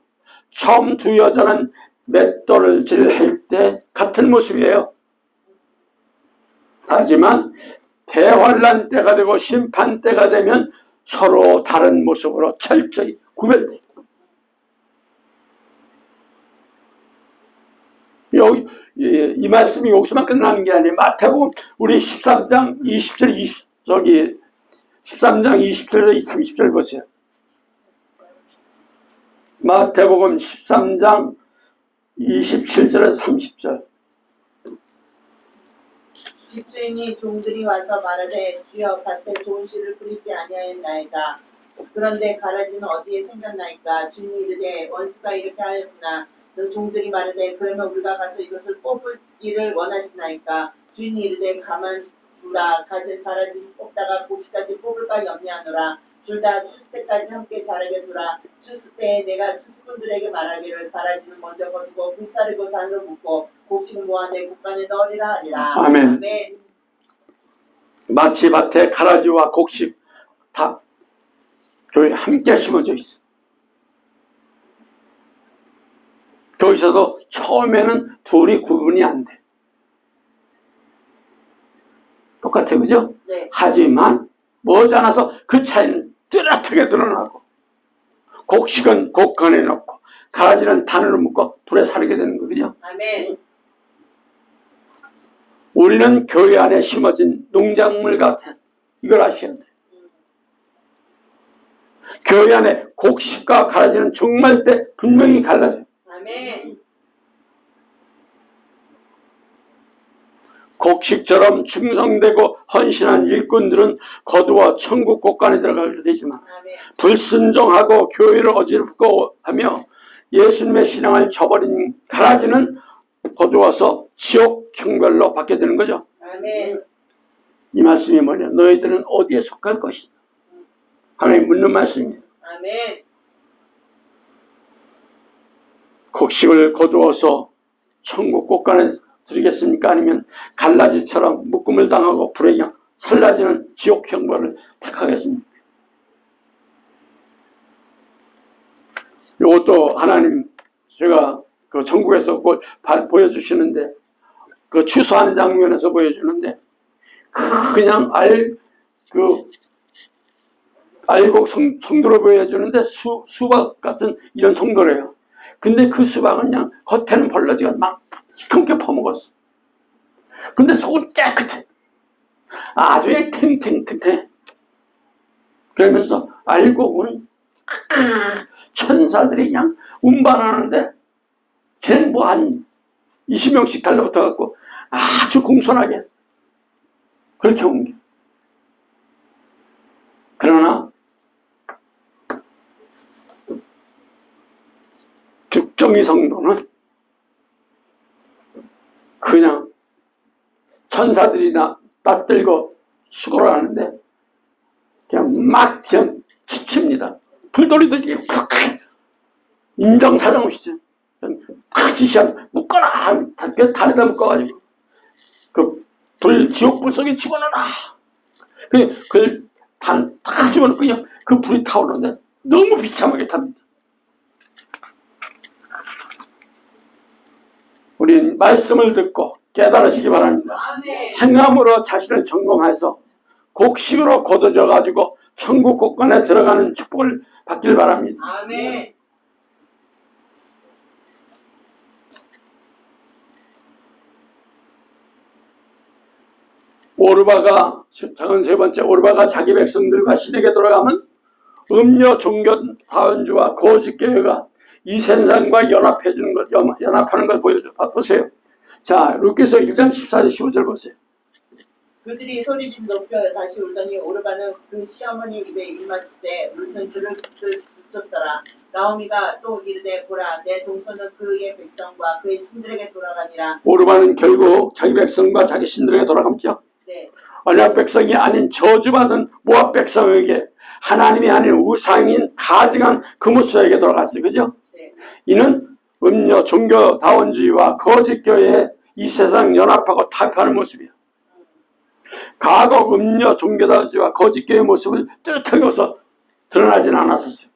처음 두 여자는 맷돌질 할 때 같은 모습이에요. 하지만 대환란 때가 되고 심판 때가 되면 서로 다른 모습으로 철저히 구별돼요. 여기 이 말씀이 여기서만 끝나는 게 아니에요. 마태복음 우리 13장 20절 13장 27절 30절 보세요. 마태복음 13장 27절에서 30절. 집주인이 종들이 와서 말하되 주여 밭에 좋은 씨를 뿌리지 아니하였나이까. 그런데 가라지는 어디에 생겼나이까. 주인이 이르되 원수가 이렇게 하였구나. 그 종들이 말하되 그러면 우리가 가서 이것을 뽑기를 원하시나이까. 주인이 이르되 가만 두라. 가라지 뽑다가 곡식까지 뽑을까 염려하노라. 둘 다 추수 때까지 함께 자라게 두라. 추수 때에 내가 추수꾼들에게 말하기를 가라지는 먼저 거두고 불사르고 단으로 묶고 곡식을 모아 내 곳간에 넣으리라 하리라. 아멘. 아멘. 마치 밭에 가라지와 곡식 다 교회에 함께 심어져 있어. 거기서도 처음에는 둘이 구분이 안 돼. 똑같아요, 그죠? 네. 하지만 머지않아서 그 차이는 뚜렷하게 드러나고 곡식은 곡간에 넣고 가라지는 단으로 묶고 불에 사르게 되는 거, 그죠? 아멘. 우리는 교회 안에 심어진 농작물 같아. 이걸 아셔야 돼. 교회 안에 곡식과 가라지는 정말 때 분명히 갈라져요. 아멘. 곡식처럼 충성되고 헌신한 일꾼들은 거두어 천국 곳간에 들어가게 되지만 아멘. 불순종하고 교회를 어지럽고 하며 예수님의 신앙을 저버린 가라지는 거두어서 지옥 형벌로 받게 되는 거죠. 아멘. 이 말씀이 뭐냐? 너희들은 어디에 속할 것이냐? 하나님 묻는 말씀이에요. 아멘. 곡식을 거두어서 천국 곳간에 드리겠습니까? 아니면 갈라지처럼 묶음을 당하고 불에 그냥 살라지는 지옥 형벌을 택하겠습니까? 이것도 하나님 제가 그 천국에서 보여주시는데 그 추수하는 장면에서 보여주는데 그냥 알곡 성도로 보여주는데 수박 같은 이런 성도래요. 근데 그 수박은 그냥 겉에는 벌러지가 막 시커멓게 퍼먹었어. 근데 속은 깨끗해. 아주 탱탱탱탱. 그러면서 알곡은 천사들이 그냥 운반하는데 그냥 뭐 한 20명씩 달라붙어 갖고 아주 공손하게 그렇게 옮겨. 그러나 특정의 성도는 그냥 천사들이 낯들고 수고를 하는데 그냥 지칩니다. 불돌이듯이 팍 인정사정 없이 탁 지시하면 묶어라 하면 다리다 묶어가지고 그 불 지옥불 속에 집어넣어라. 그걸 다 집어넣고 그냥 그 불이 타오르는데 너무 비참하게 탑니다. 우리 말씀을 듣고 깨달으시기 바랍니다. 행함으로 자신을 점검해서 곡식으로 거둬져 가지고 천국 곳간에 들어가는 축복을 받길 바랍니다. 아멘. 오르바가 작은 세 번째, 오르바가 자기 백성들과 신에게 돌아가면 음료 종교 다원주와 거짓 교회가 이 세상과 연합하는 걸 보세요. 자, 루키서 1장 14절 15절 보세요. 그들이 소리를 높여 다시 울더니 오르바는 그 시어머니 입에 입맞을 때 룻은 그를 붙였더라. 나오미가 또 이르되 보라 내 동서는 그의 백성과 그의 신들에게 돌아가니라. 오르바는 결국 자기 백성과 자기 신들에게 돌아갔죠. 네. 언약 백성이 아닌 저주받은 모압 백성에게 하나님이 아닌 우상인 가증한 그무스에게 돌아갔어요. 그죠? 네. 이는 음료 종교다원주의와 거짓교회에 이 세상 연합하고 타협하는 모습이에요. 과거 음료 종교다원주의와 거짓교회의 모습을 뚜렷하게 해서 드러나지는 않았었어요.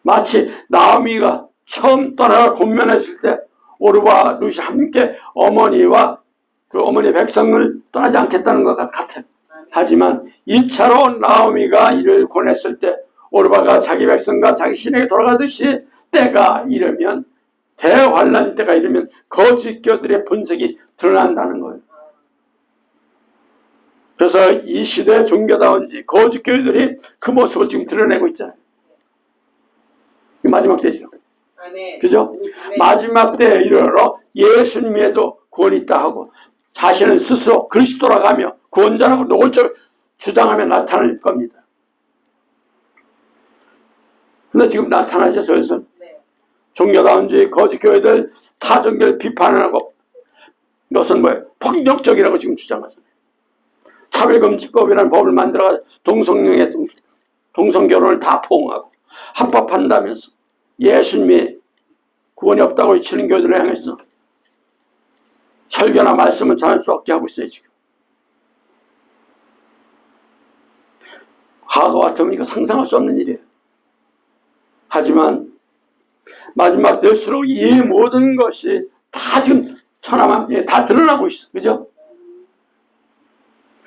마치 나오미가 처음 떠나가 권면했을 때 오르바와 룻이 함께 어머니와 그 어머니 백성을 떠나지 않겠다는 것 같아요. 하지만 2차로 나오미가 이를 권했을 때 오르바가 자기 백성과 자기 신에게 돌아가듯이 때가 이르면 대환란 때가 이르면 거짓교들의 본색이 드러난다는 거예요. 그래서 이 시대 종교다운지 거짓교들이 그 모습을 지금 드러내고 있잖아요. 마지막 때죠. 그죠? 마지막 때에 이르러 예수님에도 구원이 있다 하고 자신은 스스로 그리스도라가며 구원자라고 노골적으로 주장하며 나타날 겁니다. 근데 지금 나타나죠. 그래서 종교다운주의 거짓교회들 타종교를 비판하고 이것은 뭐예요? 폭력적이라고 지금 주장하잖아요. 차별금지법이라는 법을 만들어 동성령의 동성결혼을 다 포옹하고 합법한다면서 예수님이 구원이 없다고 외치는 교회들을 향해서 설교나 말씀을 전할 수 없게 하고 있어요. 지금 과거 같으면 이거 상상할 수 없는 일이에요. 하지만 마지막 될수록 이 모든 것이 다 지금 천하만 다 드러나고 있어. 그죠?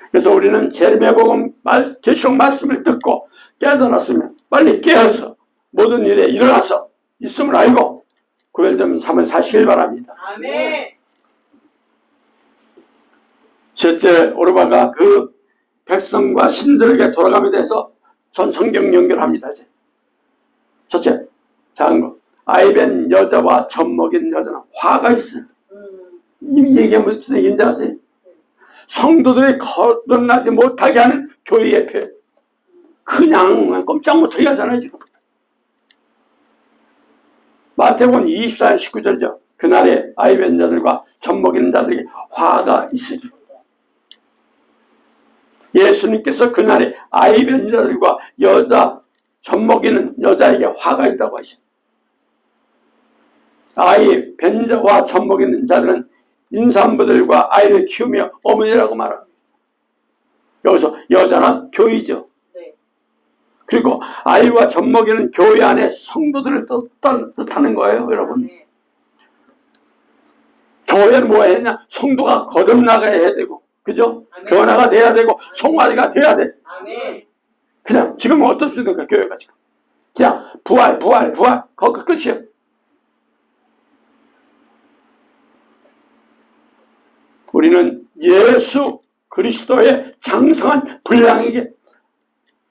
그래서 우리는 제레미야복음 계시록 말씀을 듣고 깨달았으면 빨리 깨어서 모든 일에 일어나서 있음을 알고 구별되면 삶을 사시길 바랍니다. 아멘. 셋째, 오르바가 그 백성과 신들에게 돌아감에 대해서 전 성경 연결합니다. 이제. 첫째, 작은 거. 아이벤 여자와 젖먹인 여자는 화가 있어요. 이 얘기가 무슨 얘기인지 아세요? 성도들이 거듭나지 못하게 하는 교회의 표. 그냥 꼼짝 못하게 하잖아요, 지금. 마태복음 24장 19절이죠. 그날에 아이벤 자들과 젖먹이는 자들에게 화가 있으리. 예수님께서 그날에 아이벤 자들과 젖먹이는 여자에게 화가 있다고 하시죠. 아이 벤자와 젖먹이는 자들은 임산부들과 아이를 키우며 어머니라고 말합니다. 여기서 여자는 교회죠. 네. 그리고 아이와 젖먹이는 교회 안에 성도들을 뜻하는 거예요, 여러분. 네. 교회는 뭐 해야 되냐? 성도가 거듭나가야 해야 되고, 그죠? 아멘. 변화가 돼야 되고, 송아지가 돼야 돼. 아멘. 그냥 지금은 어떻습니까, 교회가 지금? 그냥 부활, 거기 끝이에요. 우리는 예수 그리스도의 장성한 분량에게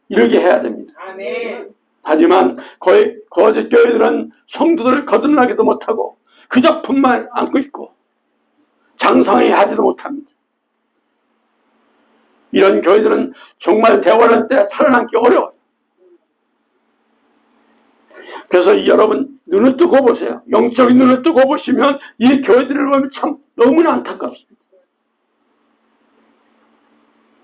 이르게 해야 됩니다. 아멘. 하지만 거짓 교회들은 성도들을 거듭나기도 못하고 그저 품만 안고 있고 장성하게 하지도 못합니다. 이런 교회들은 정말 대환란 때 살아남기 어려워요. 그래서 여러분 눈을 뜨고 보세요. 영적인 눈을 뜨고 보시면 이 교회들을 보면 참 너무나 안타깝습니다.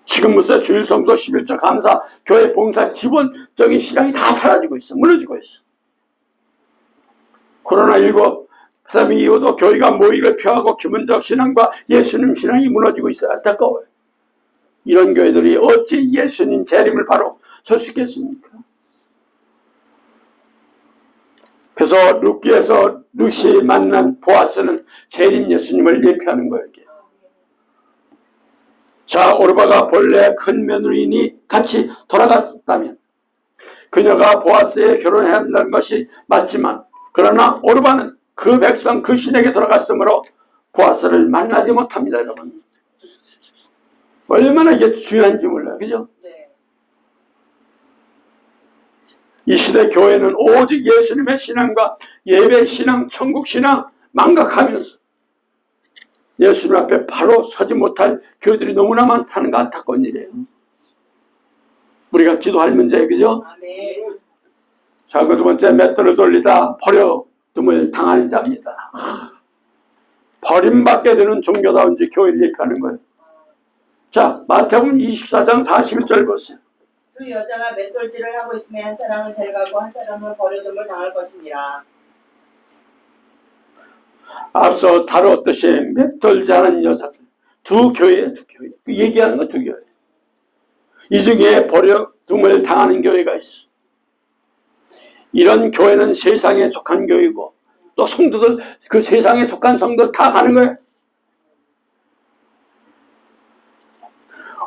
지금 무슨 주일 성소 11조 감사 교회 봉사 기본적인 신앙이 다 사라지고 있어. 무너지고 있어. 코로나19 팬데믹 이후도 교회가 모이를 표하고 기본적 신앙과 예수님 신앙이 무너지고 있어. 안타까워요. 이런 교회들이 어찌 예수님 재림을 바로 설 수 있겠습니까? 그래서 룻기에서 룻이 만난 보아스는 재림 예수님을 예표하는 거예요. 이게. 자, 오르바가 본래 큰 며느리니 같이 돌아갔다면 그녀가 보아스에 결혼해야 한다는 것이 맞지만, 그러나 오르바는 그 백성 그 신에게 돌아갔으므로 보아스를 만나지 못합니다. 여러분, 얼마나 이게 중요한지 몰라요. 그죠? 네. 이 시대 교회는 오직 예수님의 신앙과 예배 신앙, 천국 신앙 망각하면서 예수님 앞에 바로 서지 못할 교회들이 너무나 많다는 거 안타까운 일이에요. 우리가 기도할 문제예요. 그죠? 아멘. 자, 그 두 번째, 맷돌을 돌리다 버려둠을 당하는 자입니다. 버림받게 되는 종교다운지 교회를 얘기하는 거예요. 자, 마태복음 24장 41절 보세요. 그 여자가 맷돌질을 하고 있으면 한 사람을 데려가고 한 사람은 버려둠을 당할 것입니다. 앞서 다루었듯이 맷돌질하는 여자들 두 교회예요. 두 교회. 그 얘기하는 건 두 교회. 이 중에 버려둠을 당하는 교회가 있어. 이런 교회는 세상에 속한 교회고, 또 성도들, 그 세상에 속한 성도들 다 가는 거예요.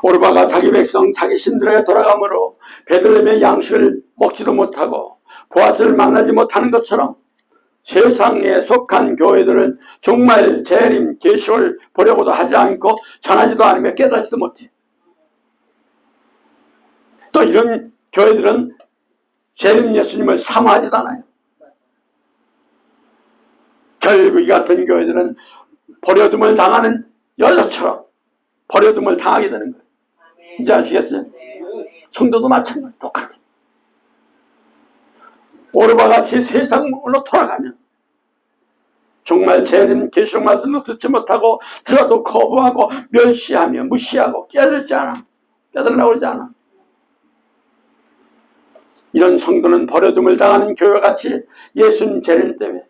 오르바가 자기 백성, 자기 신들에게 돌아가므로 베들레헴의 양식을 먹지도 못하고 보아스를 만나지 못하는 것처럼 세상에 속한 교회들은 정말 재림, 계시를 보려고도 하지 않고 전하지도 않으며 깨닫지도 못해. 또 이런 교회들은 재림 예수님을 사모하지도 않아요. 결국 이 같은 교회들은 버려둠을 당하는 여자처럼 버려둠을 당하게 되는 거예요. 이제 아시겠어요? 성도도 마찬가지 똑같아. 오르바같이 세상으로 돌아가면 정말 재림 계시록 말씀도 듣지 못하고 들어도 거부하고 멸시하며 무시하고 깨달지 않아. 깨달으려고 그러지 않아. 이런 성도는 버려둠을 당하는 교회같이 예수님 재림 때문에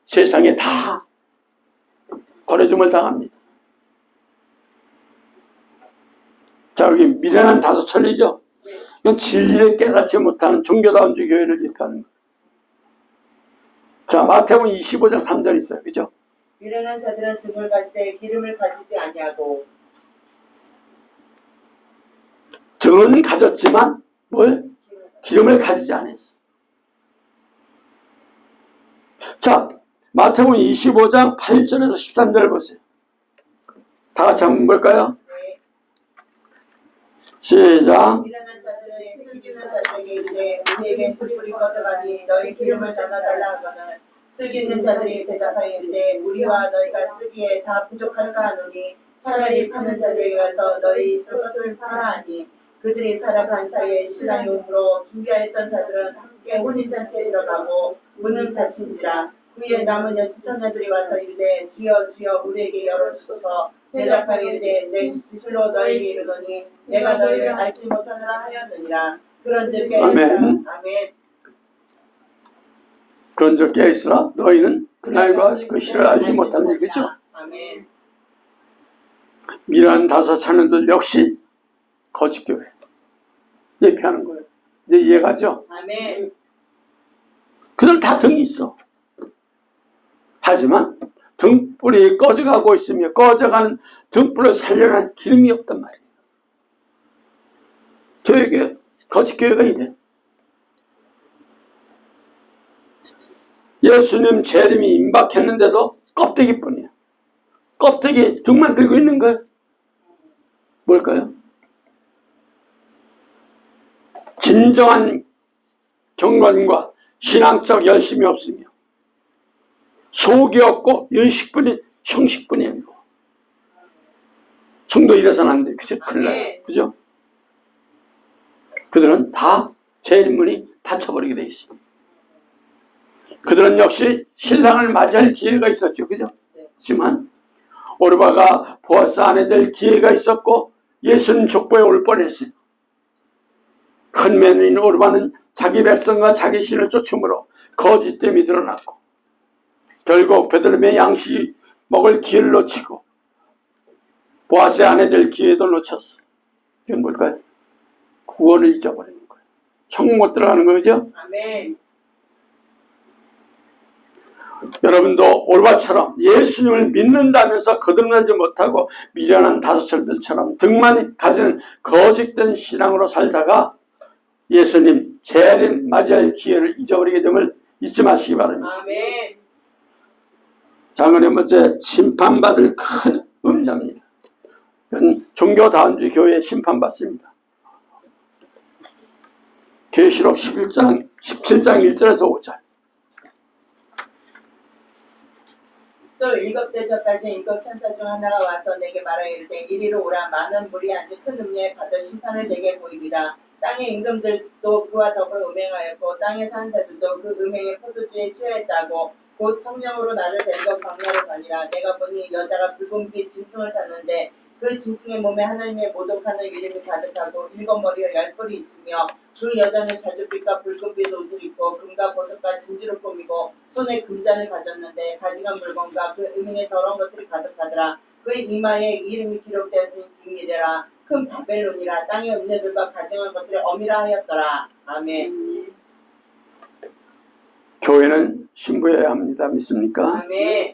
세상에 다 버려둠을 당합니다. 자, 여기 미련한 다섯 천리죠. 이건 진리를 깨닫지 못하는 종교다운지 교회를 예표하는 거예요. 자, 마태복음 25장 3절 있어요. 그죠? 미련한 자들은 등을 가지되 기름을 가지지 아니하고. 등은 가졌지만 뭘? 기름을 가지지 않았어. 자, 마태복음 25장 8절에서 13절을 보세요. 다 같이 한번 볼까요? 시작. 미련한 자들은 슬기는 자들에게 이르되 우리에게 뿔뿔이 꺼져가니 너희 기름을 나눠달라 하거늘 슬기는 자들이 대답하여 이르되 우리와 너희가 쓰기에 다 부족할까 하노니 차라리 파는 자들에게 가서 너희 쓸 것을 사라 하니 그들이 살아간 사이에 신랑이 오므로 준비하였던 자들은 함께 혼인잔치에 들어가고 문은 닫힌지라. 그의 남은 처녀들이 와서 이르되 주여 주여 우리에게 열어주소서. 대답하여 이르되 내 지실로 너에게 이르노니 내가 너희를 알지 못하느라 하였느니라. 그런즉 깨어있으라. 아멘. 그런즉 깨어있으라. 너희는 그날과 그 시를 알지 못하는 얘기죠. 아멘. 미련한 다섯 자녀들 역시 거짓교회 예표하는 거예요. 이제 이해가죠? 아멘. 그들 다 등이 있어. 하지만 등불이 꺼져가고 있으며 꺼져가는 등불을 살려는 기름이 없단 말이에요. 교회가 거짓교회가 이래. 예수님 재림이 임박했는데도 껍데기뿐이야. 껍데기 등만 들고 있는 거예요. 뭘까요? 진정한 경건과 신앙적 열심이 없으며 속이 없고 의식뿐이 형식뿐이 아니고 성도 이래서는 안 돼. 그죠? 큰일 나요. 그죠? 그들은 다 재림문이 닫혀버리게 돼 있어요. 그들은 역시 신랑을 맞이할 기회가 있었죠. 그죠? 하지만 오르바가 보아스 아내 될 기회가 있었고 예수님 족보에 올 뻔했어요. 큰 며느리인 오르바는 자기 백성과 자기 신을 쫓음으로 거짓됨이 드러났고 결국 베들레헴의 양식이 먹을 기회를 놓치고 보아스의 아내 될 기회도 놓쳤어. 이건 뭘까요? 구원을 잊어버리는 거예요. 천국 못 들어가는 거죠? 아멘. 여러분도 오르바처럼 예수님을 믿는다면서 거듭나지 못하고 미련한 다섯철들처럼 등만 가지는 거짓된 신앙으로 살다가 예수님 재림 맞이할 기회를 잊어버리게 됨을 잊지 마시기 바랍니다. 아멘. 장언의 번째, 심판받을 큰 음녀입니다. 종교다원주의 교회에 심판받습니다. 계시록 17장 1절에서 5절. 또 일곱 대접까지 일곱 천사 중 하나가 와서 내게 말하여 이르되 이리로 오라. 많은 물이 앉은 큰 음녀에 받을 심판을 내게 보이리라. 땅의 임금들도 그와 더불어 음행하였고 땅의 사는 자들도 그 음행의 포도주에 취하였다고 곧 성령으로 나를 데리고 광야로 가니라. 내가 보니 여자가 붉은 빛 짐승을 탔는데 그 짐승의 몸에 하나님의 모독하는 이름이 가득하고 일곱 머리와 열 뿔이 있으며 그 여자는 자줏빛과 붉은빛 옷을 입고 금과 보석과 진주로 꾸미고 손에 금잔을 가졌는데 가지간 물건과 그 음행의 더러운 것들이 가득하더라. 그의 이마에 이름이 기록되었으니 비밀이라. 큰 바벨론이라. 땅의 음녀들과 가증한 것들의 어미라 하였더라. 아멘. 교회는 신부여야 합니다. 믿습니까? 아멘.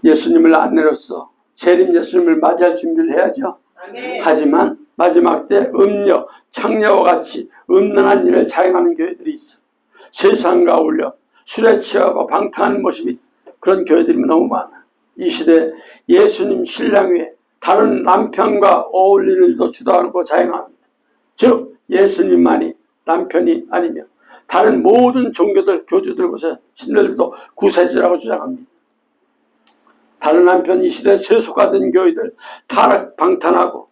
예수님을 아내로서 재림 예수님을 맞이할 준비를 해야죠. 아멘. 하지만 마지막 때 음녀, 창녀와 같이 음란한 일을 자행하는 교회들이 있어. 세상과 어울려 술에 취하고 방탕하는 모습이 그런 교회들이 너무 많아. 이 시대 예수님 신랑 위에 다른 남편과 어울리는 일도 주도하고 자행합니다. 즉 예수님만이 남편이 아니며 다른 모든 종교들, 교주들보다 신들도 구세주라고 주장합니다. 다른 한편 이 시대 세속화된 교회들 타락 방탄하고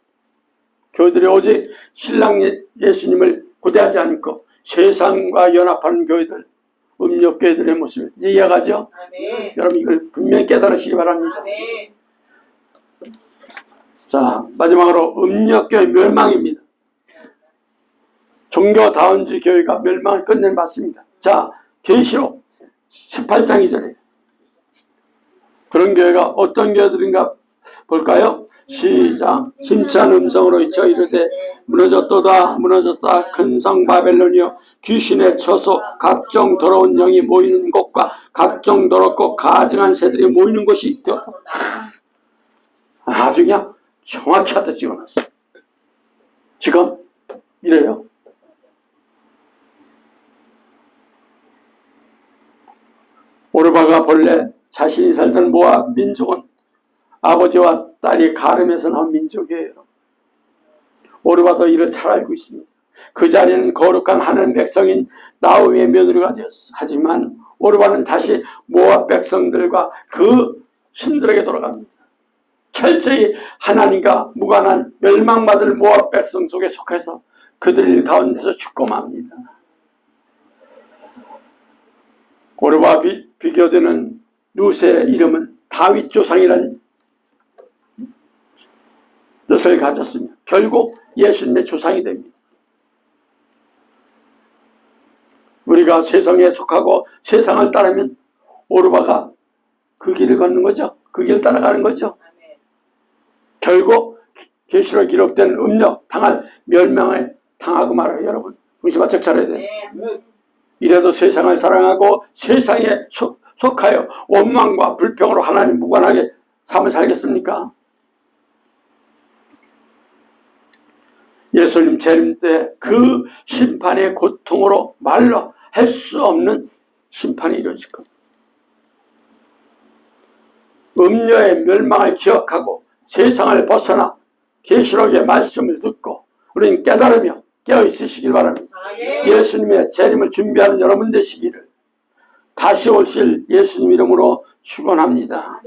교회들이 오직 신랑 예수님을 고대하지 않고 세상과 연합하는 교회들, 음욕교회들의 모습을 이제 이해가죠? 아멘. 여러분 이걸 분명히 깨달으시기 바랍니다. 아멘. 자, 마지막으로 음욕교회 멸망입니다. 종교다원주의 교회가 멸망을 끝낸 맞습니다. 자, 계시록 18장 2절에 그런 교회가 어떤 교회들인가 볼까요? 시작. 힘찬 음성으로 외쳐 이르되 무너졌도다 무너졌다 큰 성 바벨론이여 귀신의 처소 각종 더러운 영이 모이는 곳과 각종 더럽고 가증한 새들이 모이는 곳이 되었다. 아주 그냥 정확히 갖다 찍어놨어. 지금 이래요. 오르바가 본래 자신이 살던 모압 민족은 아버지와 딸이 가늠해서 나온 민족이에요. 오르바도 이를 잘 알고 있습니다. 그 자리는 거룩한 하나님 백성인 나오미의 며느리가 되었어. 하지만 오르바는 다시 모압 백성들과 그 신들에게 돌아갑니다. 철저히 하나님과 무관한 멸망받을 모압 백성 속에 속해서 그들 가운데서 죽고 맙니다. 오르바와 비교되는 루세의 이름은 다윗 조상이라는 뜻을 가졌으며 결국 예수님의 조상이 됩니다. 우리가 세상에 속하고 세상을 따르면 오르바가 그 길을 걷는 거죠. 그 길을 따라가는 거죠. 결국 계시록에 기록된 음녀 당할 멸망에 당하고 말아요. 여러분 정신 바짝 차려야 돼요. 이래도 세상을 사랑하고 세상에 속하여 원망과 불평으로 하나님 무관하게 삶을 살겠습니까? 예수님 재림 때 그 심판의 고통으로 말로 할 수 없는 심판이 이루어질 겁니다. 음녀의 멸망을 기억하고 세상을 벗어나 계시록의 말씀을 듣고 우리는 깨달으며 깨어있으시길 바랍니다. 예수님의 재림을 준비하는 여러분 되시기를 다시 오실 예수님 이름으로 축원합니다.